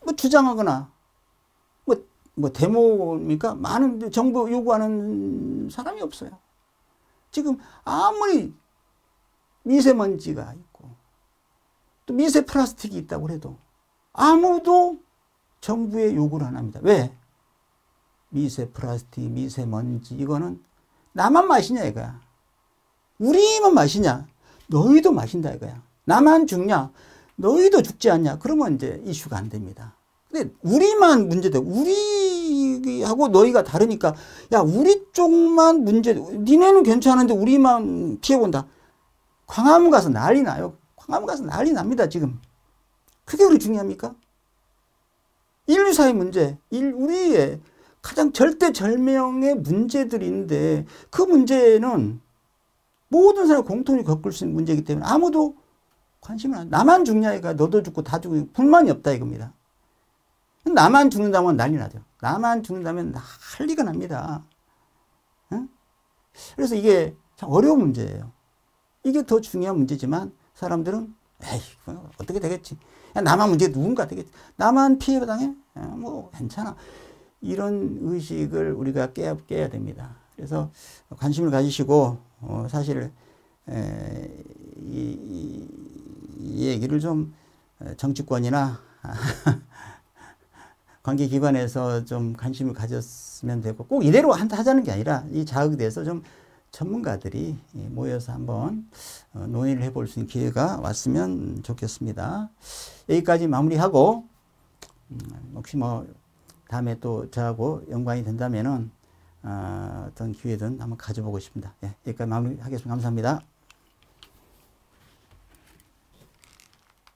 뭐 주장하거나 뭐 데모입니까? 많은 정부 요구하는 사람이 없어요. 지금 아무리 미세먼지가 있고 또 미세 플라스틱이 있다고 해도 아무도 정부에 요구를 안 합니다. 왜? 미세 플라스틱, 미세먼지 이거는 나만 마시냐 이거야. 우리만 마시냐? 너희도 마신다 이거야. 나만 죽냐? 너희도 죽지 않냐? 그러면 이제 이슈가 안 됩니다. 근데 우리만 문제돼. 우리하고 너희가 다르니까 야, 우리 쪽만 문제, 니네는 괜찮은데 우리만 피해본다. 광화문 가서 난리 나요. 광화문 가서 난리 납니다, 지금. 그게 우리 중요합니까? 인류사의 문제, 우리의 가장 절대절명의 문제들인데 그 문제는 모든 사람이 공통이 겪을 수 있는 문제이기 때문에 아무도 관심을 안, 나만 죽냐니까 너도 죽고 다 죽고 불만이 없다 이겁니다. 나만 죽는다면 난리 나죠. 나만 죽는다면 난리가 납니다. 응? 그래서 이게 참 어려운 문제예요. 이게 더 중요한 문제지만 사람들은 에이 어떻게 되겠지. 야, 나만 문제 누군가 되겠지. 나만 피해당해? 뭐 괜찮아. 이런 의식을 우리가 깨야 됩니다. 그래서 관심을 가지시고 사실 이 얘기를 좀 정치권이나 관계기관에서 좀 관심을 가졌으면 되고 꼭 이대로 하자는 게 아니라 이 자극에 대해서 좀 전문가들이 모여서 한번 논의를 해볼 수 있는 기회가 왔으면 좋겠습니다. 여기까지 마무리하고 혹시 뭐 다음에 또 저하고 연관이 된다면은 어떤 기회든 한번 가져보고 싶습니다. 예, 여기까지 마무리하겠습니다. 감사합니다.